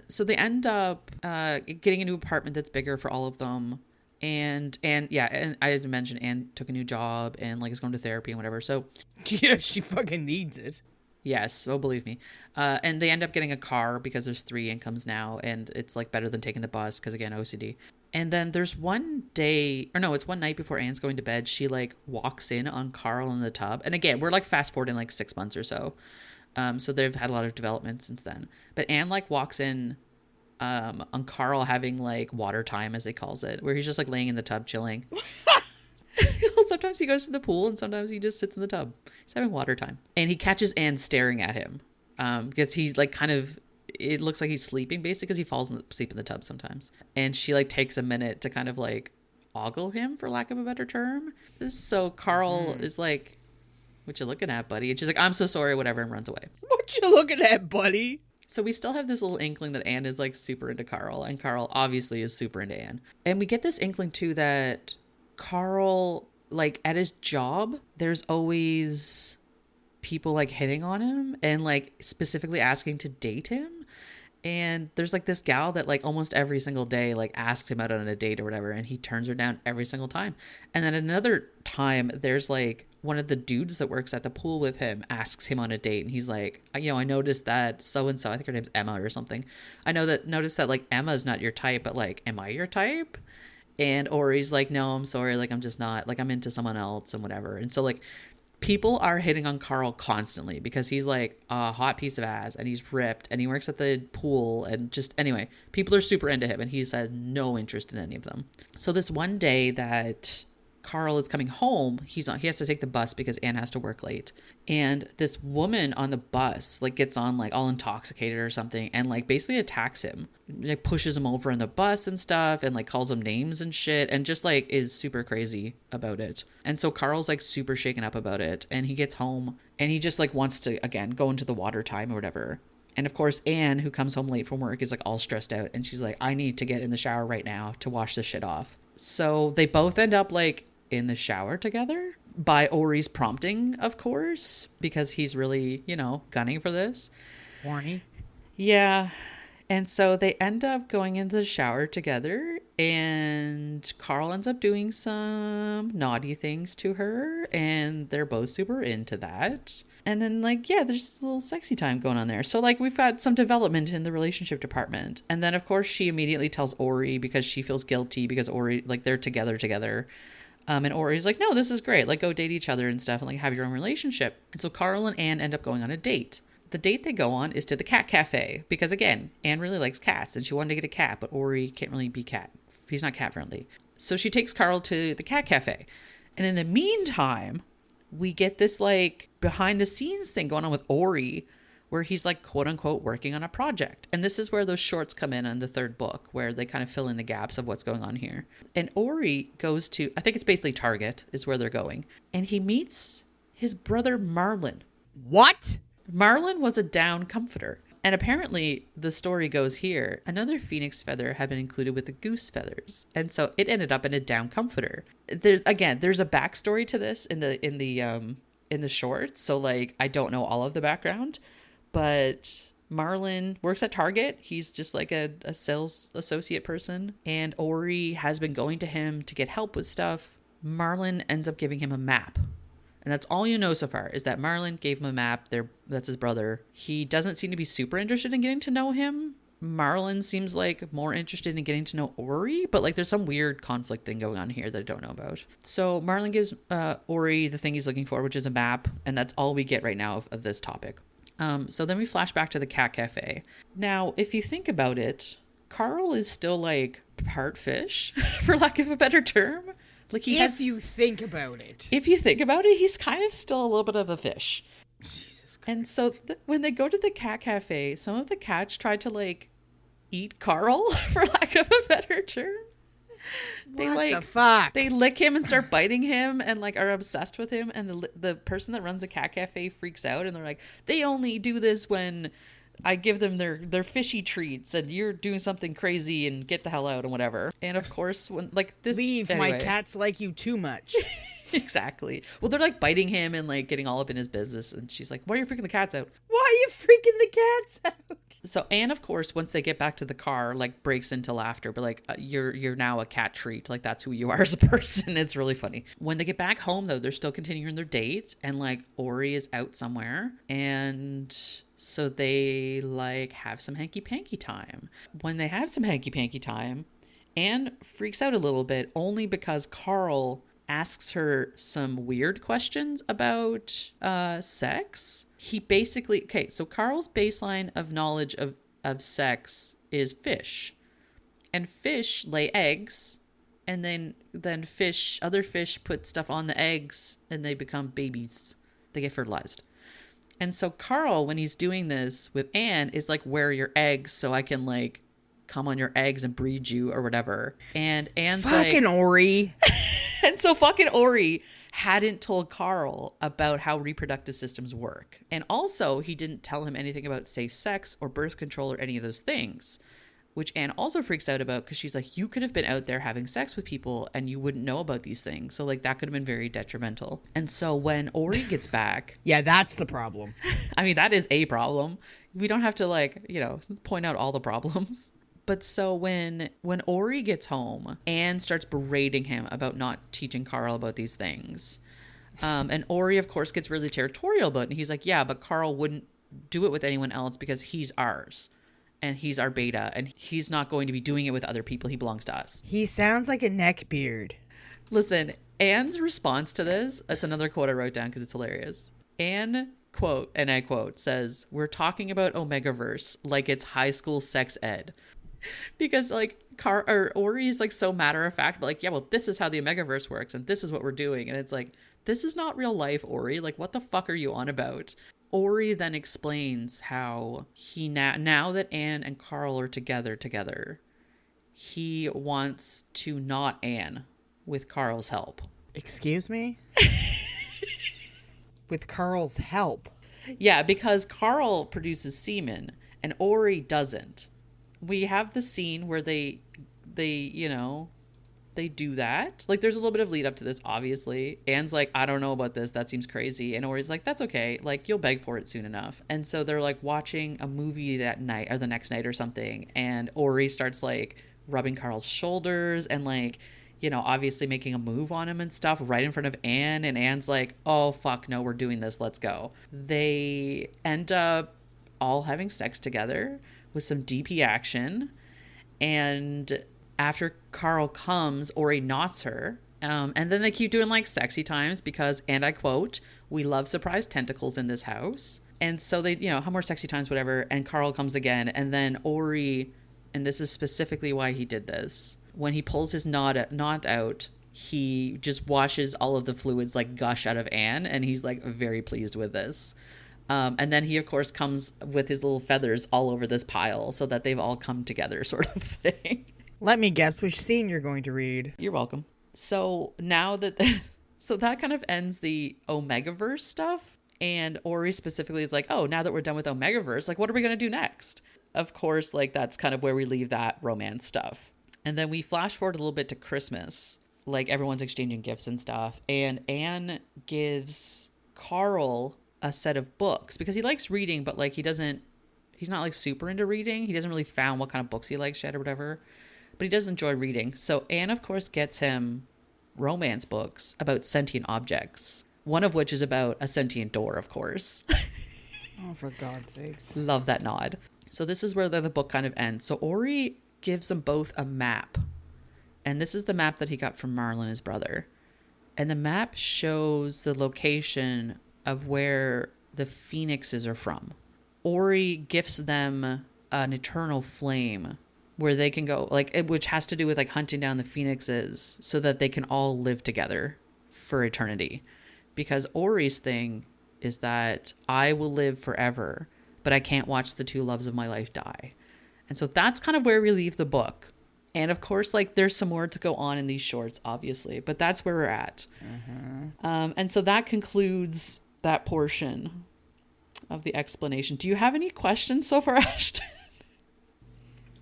S3: So they end up getting a new apartment that's bigger for all of them. And yeah, and as I mentioned, Anne took a new job and like is going to therapy and whatever. So
S2: yeah, she fucking needs it.
S3: Yes, oh believe me. And they end up getting a car because there's 3 incomes now, and it's like better than taking the bus because again OCD. And then there's one day, or no, it's one night before Anne's going to bed. She like walks in on Carl in the tub. And again, we're like fast forwarding like 6 months or so. So they've had a lot of development since then. But Anne like walks in on Carl having like water time, as they calls it, where he's just like laying in the tub chilling. Sometimes he goes to the pool and sometimes he just sits in the tub. He's having water time. And he catches Anne staring at him because he's like kind of, it looks like he's sleeping basically because he falls asleep in the tub sometimes. And she like takes a minute to kind of like ogle him, for lack of a better term. So Carl is like, what you looking at, buddy? And she's like, I'm so sorry, whatever, and runs away.
S2: What you looking at, buddy?
S3: So we still have this little inkling that Anne is like super into Carl, and Carl obviously is super into Anne. And we get this inkling too that Carl, like at his job, there's always people like hitting on him and like specifically asking to date him. And there's like this gal that like almost every single day like asks him out on a date or whatever, and he turns her down every single time. And then another time there's like one of the dudes that works at the pool with him asks him on a date, and he's like, you know, I noticed that so and so, I think her name's Emma or something, noticed that like Emma's not your type, but like, am I your type? And Ori's like, no, I'm sorry, like I'm just not, like I'm into someone else and whatever. And so like people are hitting on Carl constantly because he's like a hot piece of ass and he's ripped and he works at the pool, and just anyway, people are super into him and he has no interest in any of them. So this one day that Carl is coming home, he has to take the bus because Anne has to work late. And this woman on the bus like gets on like all intoxicated or something and like basically attacks him, like pushes him over on the bus and stuff, and like calls him names and shit, and just like is super crazy about it. And so Carl's like super shaken up about it, and he gets home and he just like wants to again go into the water time or whatever. And of course Anne, who comes home late from work, is like all stressed out, and she's like, I need to get in the shower right now to wash this shit off. So they both end up like in the shower together by Ori's prompting, of course, because he's really, you know, gunning for this.
S2: Horny.
S3: Yeah. And so they end up going into the shower together, and Carl ends up doing some naughty things to her, and they're both super into that. And then like, yeah, there's a little sexy time going on there. So like we've got some development in the relationship department. And then of course she immediately tells Ori because she feels guilty because Ori, like they're together. And Ori's like, no, this is great. Like, go date each other and stuff and like have your own relationship. And so Carl and Anne end up going on a date. The date they go on is to the cat cafe because, again, Anne really likes cats and she wanted to get a cat, but Ori can't really be cat. He's not cat friendly. So she takes Carl to the cat cafe. And in the meantime, we get this like behind the scenes thing going on with Ori, where he's like, quote unquote, working on a project. And this is where those shorts come in the third book, where they kind of fill in the gaps of what's going on here. And Ori goes to, I think it's basically Target is where they're going. And he meets his brother Marlin.
S2: What?
S3: Marlin was a down comforter. And apparently the story goes here, another phoenix feather had been included with the goose feathers. And so it ended up in a down comforter. There's a backstory to this in the shorts. So like, I don't know all of the background. But Marlin works at Target. He's just like a sales associate person. And Ori has been going to him to get help with stuff. Marlin ends up giving him a map. And that's all you know so far, is that Marlin gave him a map. That's his brother. He doesn't seem to be super interested in getting to know him. Marlin seems like more interested in getting to know Ori. But like there's some weird conflict thing going on here that I don't know about. So Marlin gives Ori the thing he's looking for, which is a map. And that's all we get right now of this topic. So then we flash back to the cat cafe. Now, if you think about it, Carl is still like part fish, for lack of a better term. Like
S2: If you think about it,
S3: he's kind of still a little bit of a fish.
S2: Jesus Christ.
S3: And so when they go to the cat cafe, some of the cats try to like eat Carl, for lack of a better term.
S2: What the fuck?
S3: They lick him and start biting him and like are obsessed with him. And the person that runs the cat cafe freaks out and they're like, they only do this when I give them their fishy treats and you're doing something crazy and get the hell out and whatever. And of course, when like this,
S2: leave,
S3: anyway.
S2: My cats like you too much.
S3: Exactly. Well, they're like biting him and like getting all up in his business. And she's like, why are you freaking the cats out?
S2: Why are you freaking the cats out?
S3: So Anne, of course, once they get back to the car, like breaks into laughter, but like you're now a cat treat. Like that's who you are as a person. It's really funny. When they get back home, though, they're still continuing their date, and like Ori is out somewhere, and so they like have some hanky panky time. When they have some hanky panky time, Anne freaks out a little bit only because Carl asks her some weird questions about sex. He basically, okay, so Carl's baseline of knowledge of sex is fish. And fish lay eggs, and then other fish put stuff on the eggs and they become babies. They get fertilized. And so Carl, when he's doing this with Anne, is like, where are your eggs so I can like come on your eggs and breed you or whatever. And Anne's
S2: fucking
S3: like,
S2: Ori.
S3: And so fucking Ori hadn't told Carl about how reproductive systems work. And also he didn't tell him anything about safe sex or birth control or any of those things, which Anne also freaks out about because she's like, you could have been out there having sex with people and you wouldn't know about these things. So like that could have been very detrimental. And so when Ori gets back,
S2: yeah, that's the problem.
S3: I mean, that is a problem. We don't have to like, you know, point out all the problems. But so when Ori gets home, Anne starts berating him about not teaching Carl about these things. And Ori, of course, gets really territorial about it. And he's like, yeah, but Carl wouldn't do it with anyone else because he's ours. And he's our beta. And he's not going to be doing it with other people. He belongs to us.
S2: He sounds like a neckbeard.
S3: Listen, Anne's response to this, that's another quote I wrote down because it's hilarious. Anne, quote, and I quote, says, we're talking about Omegaverse like it's high school sex ed. Because like Ori is like so matter of fact, but like, yeah, well, this is how the Omegaverse works and this is what we're doing. And it's like, this is not real life, Ori. Like, what the fuck are you on about? Ori then explains how he now that Anne and Carl are together, he wants to not Anne with Carl's help.
S2: Excuse me? With Carl's help?
S3: Yeah, because Carl produces semen and Ori doesn't. We have the scene where they you know, they do that. Like, there's a little bit of lead up to this, obviously. Anne's like, I don't know about this. That seems crazy. And Ori's like, that's okay. Like, you'll beg for it soon enough. And so they're like watching a movie that night or the next night or something. And Ori starts like rubbing Carl's shoulders and like, you know, obviously making a move on him and stuff right in front of Anne. And Anne's like, oh, fuck, no, we're doing this. Let's go. They end up all having sex together with some DP action. And after Carl comes, Ori knots her. And then they keep doing like sexy times because, and I quote, we love surprise tentacles in this house. And so they, you know, how more sexy times, whatever. And Carl comes again. And then Ori, and this is specifically why he did this, when he pulls his knot out, he just washes all of the fluids like gush out of Anne. And he's like very pleased with this. And then he, of course, comes with his little feathers all over this pile so that they've all come together sort of thing.
S2: Let me guess which scene you're going to read.
S3: You're welcome. So now that... so that kind of ends the Omegaverse stuff. And Ori specifically is like, oh, now that we're done with Omegaverse, like, what are we going to do next? Of course, like, that's kind of where we leave that romance stuff. And then we flash forward a little bit to Christmas. Like, everyone's exchanging gifts and stuff. And Anne gives Carl a set of books because he likes reading, but like he's not like super into reading. He doesn't really found what kind of books he likes yet or whatever, but he does enjoy reading. So Anne, of course, gets him romance books about sentient objects, one of which is about a sentient door, of course.
S2: Oh, for God's sakes.
S3: Love that nod. So this is where the book kind of ends. So Ori gives them both a map, and this is the map that he got from Marlon, his brother. And the map shows the location of where the phoenixes are from. Ori gifts them an eternal flame where they can go, like, which has to do with like hunting down the phoenixes so that they can all live together for eternity. Because Ori's thing is that I will live forever, but I can't watch the two loves of my life die. And so that's kind of where we leave the book. And of course, like, there's some more to go on in these shorts, obviously, but that's where we're at. And so that concludes that portion of the explanation. Do you have any questions so far, Ashton?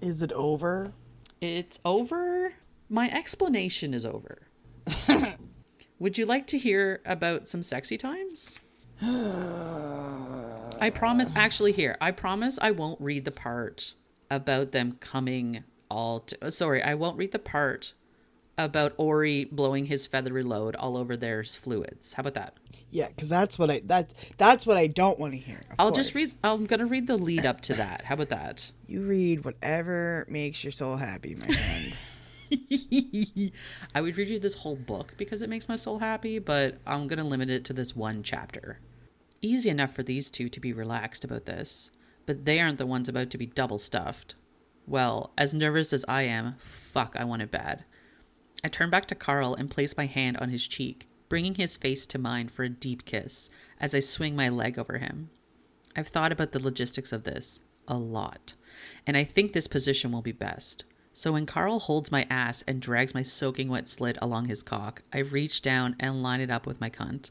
S2: Is it over?
S3: It's over. My explanation is over. Would you like to hear about some sexy times? I promise I won't read the part about them coming I won't read the part about Ori blowing his feathery load all over their fluids. How about that?
S2: Yeah, because that's what I don't want to hear.
S3: I'm gonna read the lead up to that. How about that?
S2: You read whatever makes your soul happy, my friend.
S3: I would read you this whole book because it makes my soul happy, but I'm going to limit it to this one chapter. Easy enough for these two to be relaxed about this, but they aren't the ones about to be double stuffed. Well, as nervous as I am, fuck, I want it bad. I turn back to Carl and place my hand on his cheek, bringing his face to mine for a deep kiss as I swing my leg over him. I've thought about the logistics of this a lot, and I think this position will be best. So when Carl holds my ass and drags my soaking wet slit along his cock, I reach down and line it up with my cunt.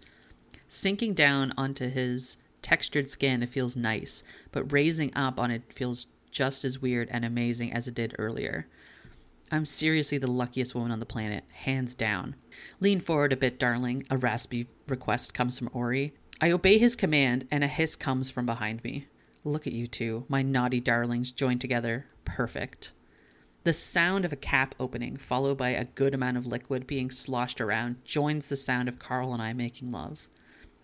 S3: Sinking down onto his textured skin, it feels nice, but raising up on it feels just as weird and amazing as it did earlier. I'm seriously the luckiest woman on the planet, hands down. Lean forward a bit, darling. A raspy request comes from Ori. I obey his command, and a hiss comes from behind me. Look at you two, my naughty darlings joined together. Perfect. The sound of a cap opening, followed by a good amount of liquid being sloshed around, joins the sound of Carl and I making love.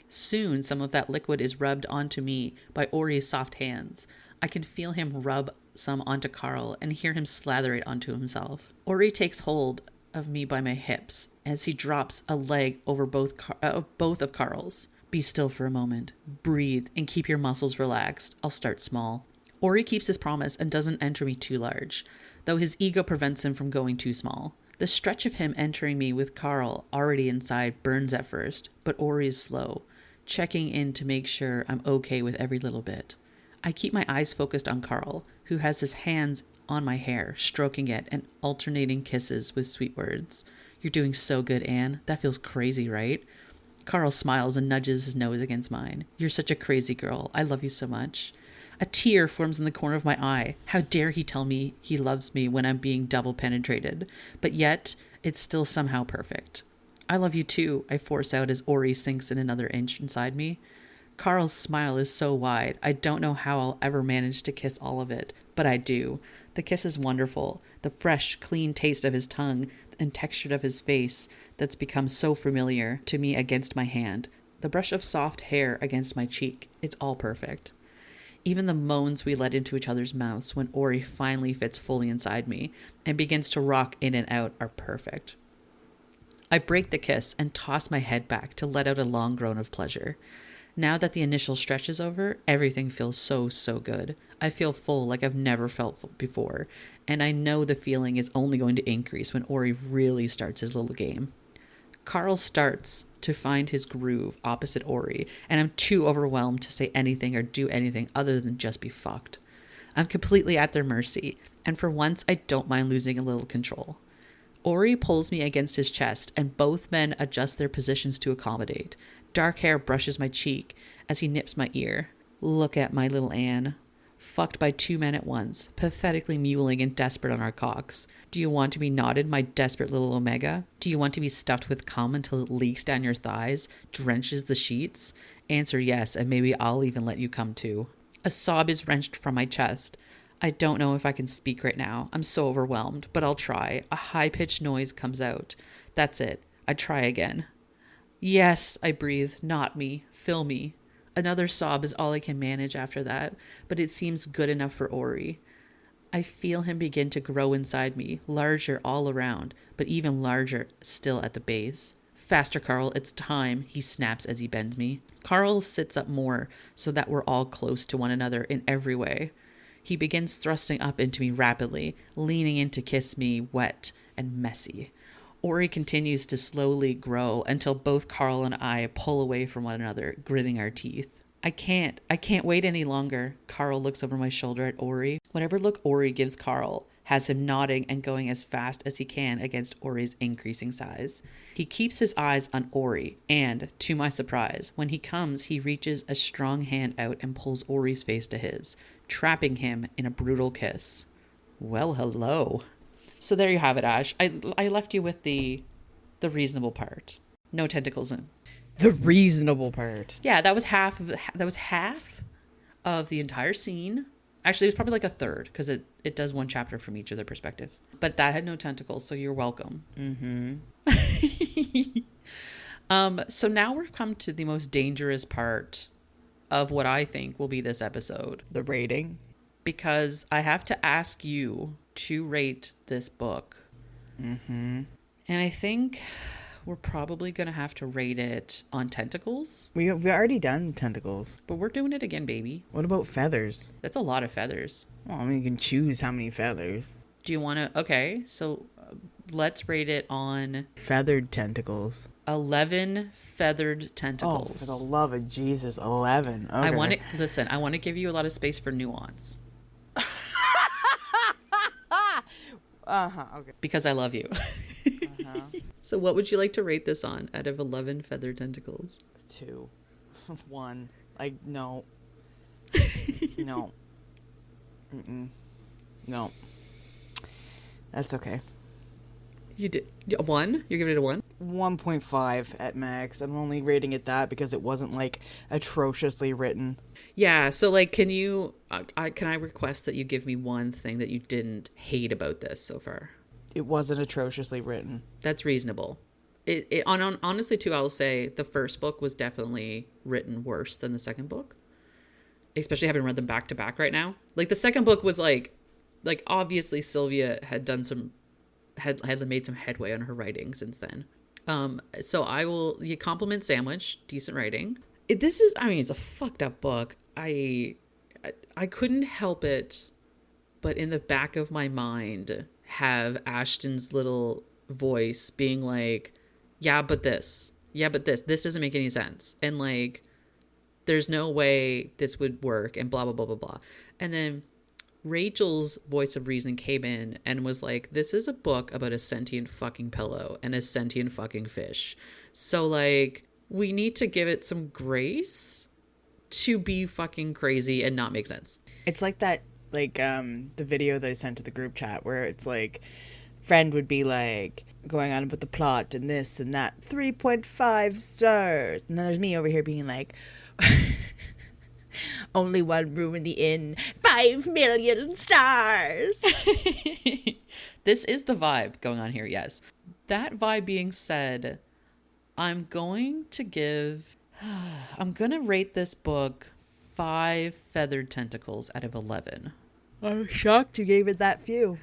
S3: Soon, some of that liquid is rubbed onto me by Ori's soft hands. I can feel him rub some onto Carl and hear him slather it onto himself. Ori takes hold of me by my hips as he drops a leg over both of Carl's. Be still for a moment. Breathe and keep your muscles relaxed. I'll start small. Ori keeps his promise and doesn't enter me too large, though his ego prevents him from going too small. The stretch of him entering me with Carl already inside burns at first, but Ori is slow, checking in to make sure I'm okay with every little bit. I keep my eyes focused on Carl, who has his hands on my hair, stroking it and alternating kisses with sweet words. You're doing so good, Anne. That feels crazy, right? Carl smiles and nudges his nose against mine. You're such a crazy girl. I love you so much. A tear forms in the corner of my eye. How dare he tell me he loves me when I'm being double penetrated? But yet, it's still somehow perfect. I love you too, I force out as Ori sinks in another inch inside me. Carl's smile is so wide, I don't know how I'll ever manage to kiss all of it, but I do. The kiss is wonderful. The fresh, clean taste of his tongue and texture of his face that's become so familiar to me against my hand. The brush of soft hair against my cheek. It's all perfect. Even the moans we let into each other's mouths when Ori finally fits fully inside me and begins to rock in and out are perfect. I break the kiss and toss my head back to let out a long groan of pleasure. Now that the initial stretch is over, everything feels so good. I feel full like I've never felt before, and I know the feeling is only going to increase when Ori really starts his little game. Carl starts to find his groove opposite Ori, and I'm too overwhelmed to say anything or do anything other than just be fucked. I'm completely at their mercy, and for once I don't mind losing a little control. Ori pulls me against his chest, and both men adjust their positions to accommodate. Dark hair brushes my cheek as he nips my ear. Look at my little Anne. Fucked by two men at once, pathetically mewling and desperate on our cocks. Do you want to be knotted, my desperate little Omega? Do you want to be stuffed with cum until it leaks down your thighs, drenches the sheets? Answer yes, and maybe I'll even let you come too. A sob is wrenched from my chest. I don't know if I can speak right now. I'm so overwhelmed, but I'll try. A high-pitched noise comes out. That's it. I try again. Yes, I breathe. Not me. Fill me. Another sob is all I can manage after that, but it seems good enough for Ori. I feel him begin to grow inside me, larger all around, but even larger still at the base. Faster, Carl, it's time, he snaps as he bends me. Carl sits up more so that we're all close to one another in every way. He begins thrusting up into me rapidly, leaning in to kiss me wet and messy. Ori continues to slowly grow until both Carl and I pull away from one another, gritting our teeth. I can't wait any longer. Carl looks over my shoulder at Ori. Whatever look Ori gives Carl has him nodding and going as fast as he can against Ori's increasing size. He keeps his eyes on Ori, and, to my surprise, when he comes, he reaches a strong hand out and pulls Ori's face to his, trapping him in a brutal kiss. Well, hello. So there you have it, Ash. I left you with the reasonable part. No tentacles in.
S2: The reasonable part.
S3: Yeah, that was half of the entire scene. Actually, it was probably like a third because it does one chapter from each of their perspectives. But that had no tentacles, so you're welcome. So now we've come to the most dangerous part of what I think will be this episode.
S2: The rating.
S3: Because I have to ask you to rate this book
S2: Mm-hmm.
S3: And I think we're probably going to have to rate it on tentacles.
S2: We've already done tentacles.
S3: But we're doing it again, baby.
S2: What about feathers?
S3: That's a lot of feathers.
S2: Well, I mean, you can choose how many feathers.
S3: Do you want to... Okay, so let's rate it on...
S2: Feathered tentacles.
S3: 11 feathered tentacles.
S2: Oh, for the love of Jesus, 11. Okay.
S3: I want to... Listen, I want to give you a lot of space for nuance.
S2: Okay.
S3: Because I love you. So what would you like to rate this on out of 11 feathered tentacles?
S2: 2. 1. Like, no. No. Mm-mm. No. That's okay.
S3: You did... 1? You're giving it a 1?
S2: 1.5 at max. I'm only rating it that because it wasn't, like, atrociously written.
S3: Yeah, so, like, can you... can I request that you give me one thing that you didn't hate about this so far?
S2: It wasn't atrociously written.
S3: That's reasonable. Honestly, too, I'll say the first book was definitely written worse than the second book. Especially having read them back to back right now. Like, the second book was, like obviously Sylvia had done some... had made some headway on her writing since then. So you compliment Sandwich, decent writing. It's a fucked up book. I couldn't help it, but in the back of my mind have Ashton's little voice being like, this doesn't make any sense. And like, there's no way this would work and blah, blah, blah, blah, blah. And then Rachel's voice of reason came in and was like, this is a book about a sentient fucking pillow and a sentient fucking fish. So like, we need to give it some grace to be fucking crazy and not make sense.
S2: It's like that, like, the video that I sent to the group chat where it's like, friend would be like, going on about the plot and this and that, 3.5 stars. And then there's me over here being like, only one room in the inn, 5 million stars.
S3: This is the vibe going on here, yes. That vibe being said, I'm going to rate this book 5 feathered tentacles out of 11.
S2: I'm shocked you gave it that few.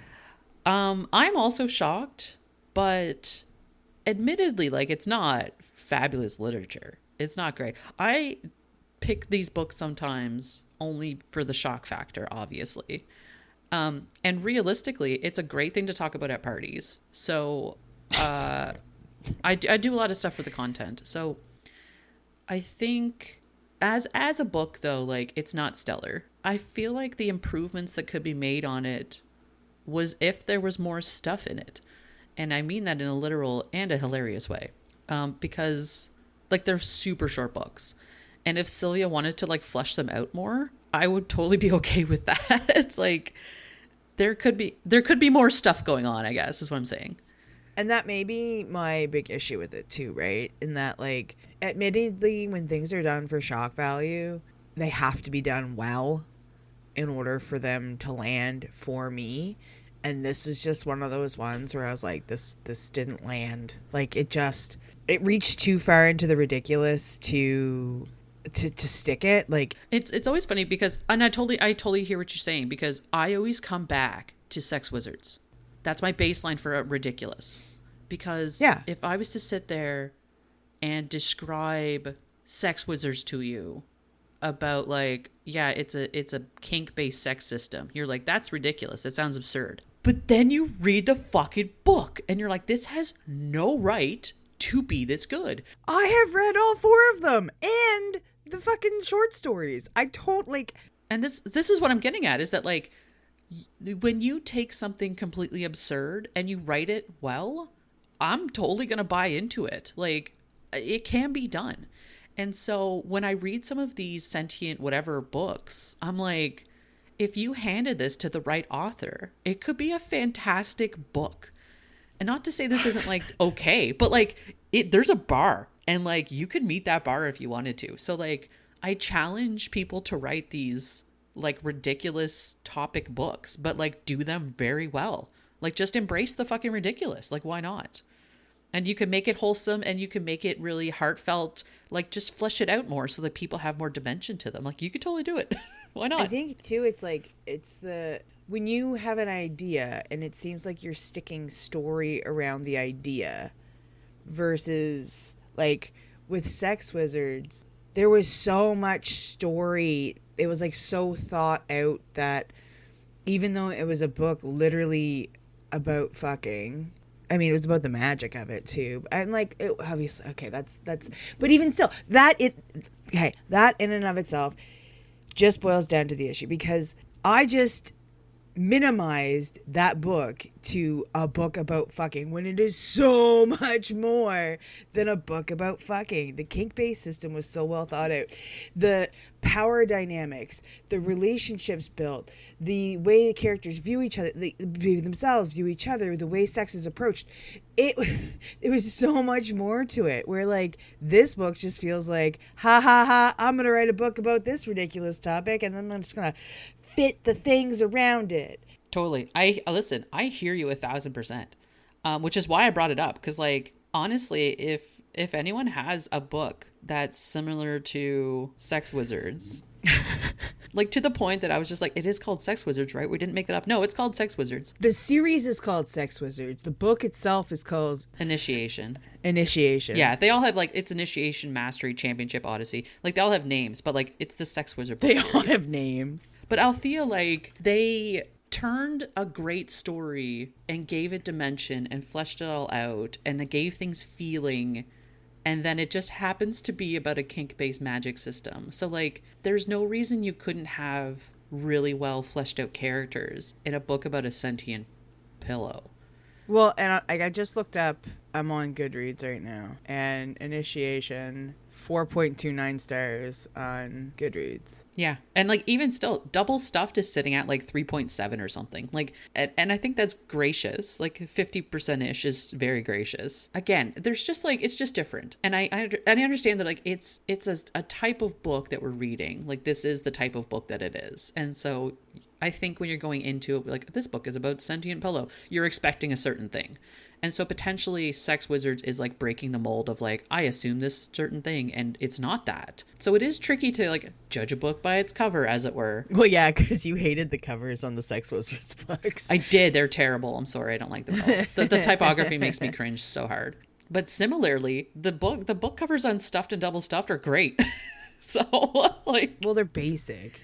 S3: I'm also shocked, but admittedly, like, it's not fabulous literature. It's not great. I pick these books sometimes only for the shock factor, obviously. And realistically, it's a great thing to talk about at parties. So, I do a lot of stuff for the content. So I think as a book though, like, it's not stellar. I feel like the improvements that could be made on it was if there was more stuff in it. And I mean that in a literal and a hilarious way. Because like, they're super short books. And if Sylvia wanted to like flesh them out more, I would totally be okay with that. It's like, there could be more stuff going on, I guess, is what I'm saying.
S2: And that may be my big issue with it too, right? In that, like, admittedly, when things are done for shock value, they have to be done well in order for them to land for me. And this was just one of those ones where I was like, this didn't land. Like, it reached too far into the ridiculous to stick it. Like,
S3: it's always funny because, and I totally hear what you're saying, because I always come back to sex wizards. That's my baseline for ridiculous. Because if I was to sit there and describe sex wizards to you about like, it's a kink-based sex system, you're like, that's ridiculous. That sounds absurd. But then you read the fucking book and you're like, this has no right to be this good.
S2: I have read all 4 of them and the fucking short stories.
S3: And this is what I'm getting at, is that like, when you take something completely absurd and you write it well, I'm totally going to buy into it. Like, it can be done. And so when I read some of these sentient whatever books, I'm like, if you handed this to the right author, it could be a fantastic book. And not to say this isn't like okay, but like, there's a bar, and like, you could meet that bar if you wanted to. So like, I challenge people to write these like ridiculous topic books, but like, do them very well. Like, just embrace the fucking ridiculous. Like, why not? And you can make it wholesome, and you can make it really heartfelt. Like, just flesh it out more so that people have more dimension to them. Like, you could totally do it. Why not?
S2: I think too, it's like, when you have an idea and it seems like you're sticking story around the idea versus like with Sex Wizards, there was so much story. It was like so thought out that even though it was a book literally about fucking, I mean, it was about the magic of it too. And like, it, obviously, okay, that's, but even still, that in and of itself just boils down to the issue, because I just minimized that book to a book about fucking when it is so much more than a book about fucking. The kink-based system was so well thought out. The power dynamics, the relationships built, the way the characters view each other, view themselves, view each other, the way sex is approached. It was so much more to it, where like this book just feels like, ha ha ha, I'm gonna write a book about this ridiculous topic and then I'm just gonna fit the things around it.
S3: Totally. I listen, I hear you 1,000%. Which is why I brought it up, because like honestly, if anyone has a book that's similar to Sex Wizards, like to the point that I was just like, it is called Sex Wizards, right? We didn't make it up. No, it's called Sex Wizards.
S2: The series is called Sex Wizards. The book itself is called
S3: Initiation.
S2: Yeah,
S3: they all have like, it's Initiation, Mastery, Championship, Odyssey. Like they all have names, but like it's the Sex Wizard book
S2: they
S3: series.
S2: all have names.
S3: But Althea, like, they turned a great story and gave it dimension and fleshed it all out and it gave things feeling, and then it just happens to be about a kink-based magic system. So, like, there's no reason you couldn't have really well fleshed out characters in a book about a sentient pillow.
S2: Well, and I just looked up, I'm on Goodreads right now, and Initiation, 4.29 stars on Goodreads.
S3: Yeah. And like even still, Double Stuffed is sitting at like 3.7 or something. Like, and I think that's gracious. Like 50%-ish is very gracious. Again, there's just like, it's just different. And I understand that like it's a type of book that we're reading. Like this is the type of book that it is. And so I think when you're going into it, like this book is about sentient pillow, you're expecting a certain thing. And so potentially Sex Wizards is like breaking the mold of like, I assume this certain thing and it's not that. So it is tricky to like judge a book by its cover, as it were.
S2: Well, yeah, because you hated the covers on the Sex Wizards books.
S3: I did. They're terrible. I'm sorry. I don't like them at all. The typography makes me cringe so hard. But similarly, the book covers on Stuffed and Double Stuffed are great. So like,
S2: well, they're basic.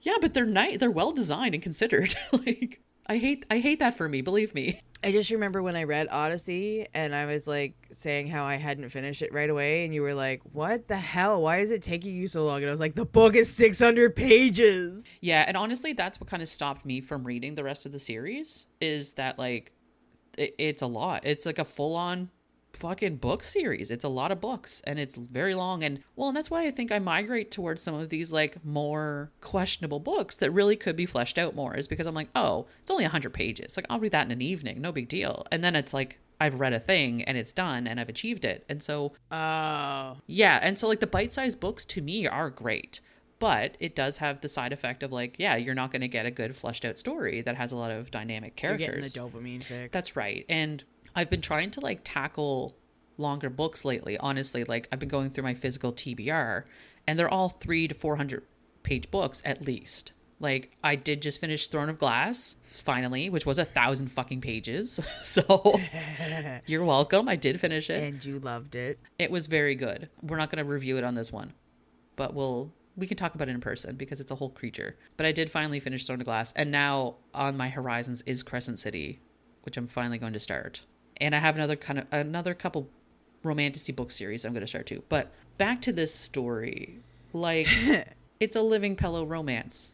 S3: Yeah, but they're nice. They're well designed and considered. Like, I hate that for me. Believe me.
S2: I just remember when I read Odyssey and I was like saying how I hadn't finished it right away, and you were like, what the hell? Why is it taking you so long? And I was like, the book is 600 pages.
S3: Yeah, and honestly, that's what kind of stopped me from reading the rest of the series, is that like it's a lot. It's like a full-on fucking book series. It's a lot of books and it's very long, and that's why I think I migrate towards some of these like more questionable books that really could be fleshed out more, is because I'm like, oh, it's only 100 pages, like I'll read that in an evening, no big deal. And then it's like I've read a thing and it's done and I've achieved it. And so yeah, and so like the bite-sized books to me are great, but it does have the side effect of like, yeah, you're not going to get a good fleshed out story that has a lot of dynamic characters.
S2: You're getting the dopamine fix.
S3: That's right. And I've been trying to like tackle longer books lately. Honestly, like I've been going through my physical TBR and they're all 300 to 400 page books at least. Like I did just finish Throne of Glass finally, which was 1,000 fucking pages. So you're welcome. I did finish it.
S2: And you loved it.
S3: It was very good. We're not going to review it on this one, but we can talk about it in person because it's a whole creature. But I did finally finish Throne of Glass, and now on my horizons is Crescent City, which I'm finally going to start. And I have another couple romantic-y book series I'm going to start too. But back to this story, like it's a living pillow romance.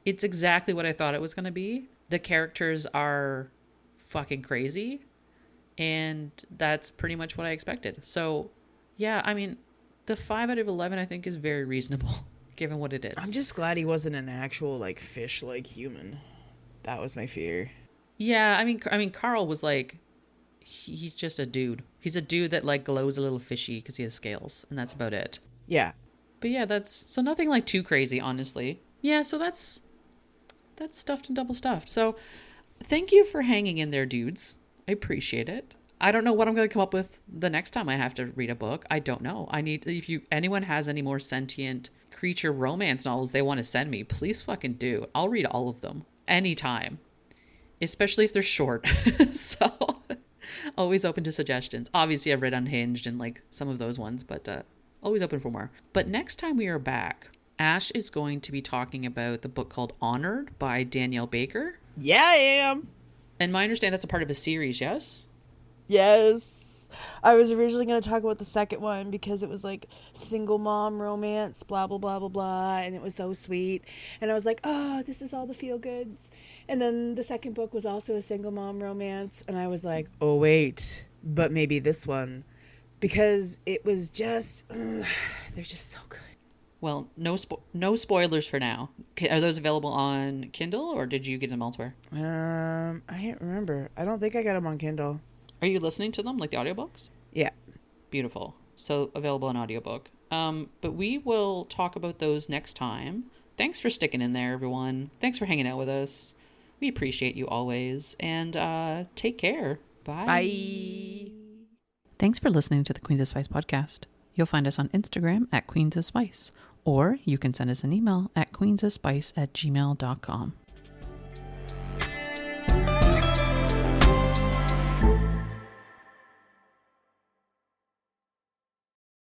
S3: It's exactly what I thought it was going to be. The characters are fucking crazy, and that's pretty much what I expected. So yeah, I mean, the 5 out of 11 I think is very reasonable given what it is.
S2: I'm just glad he wasn't an actual like fish-like human. That was my fear.
S3: Yeah, I mean Carl was like, he's just a dude. He's a dude that like glows a little fishy because he has scales, and that's about it.
S2: Yeah.
S3: But yeah, so nothing like too crazy, honestly. Yeah, so that's Stuffed and Double Stuffed. So thank you for hanging in there, dudes. I appreciate it. I don't know what I'm going to come up with the next time I have to read a book. I don't know. If anyone has any more sentient creature romance novels they want to send me, please fucking do. I'll read all of them. anytime, especially if they're short. So always open to suggestions. Obviously, I've read Unhinged and like some of those ones, but always open for more. But next time we are back, Ash is going to be talking about the book called Honored by Danielle Baker.
S2: Yeah, I am.
S3: And I understand that's a part of a series, yes?
S4: Yes. I was originally going to talk about the second one because it was like single mom romance, blah, blah, blah, blah, blah. And it was so sweet. And I was like, oh, this is all the feel goods. And then the second book was also a single mom romance. And I was like,
S2: Oh, wait. But maybe this one.
S4: because it was just, they're just so good.
S3: Well, no spoilers for now. Are those available on Kindle or did you get them elsewhere?
S2: I can't remember. I don't think I got them on Kindle.
S3: Are you listening to them like the audiobooks?
S2: Yeah.
S3: Beautiful. So available on audiobook. But we will talk about those next time. Thanks for sticking in there, everyone. Thanks for hanging out with us. We appreciate you always. And take care. Bye.
S2: Bye.
S1: Thanks for listening to the Queens of Spice podcast. You'll find us on Instagram at Queens of Spice, or you can send us an email at queensofspice@gmail.com.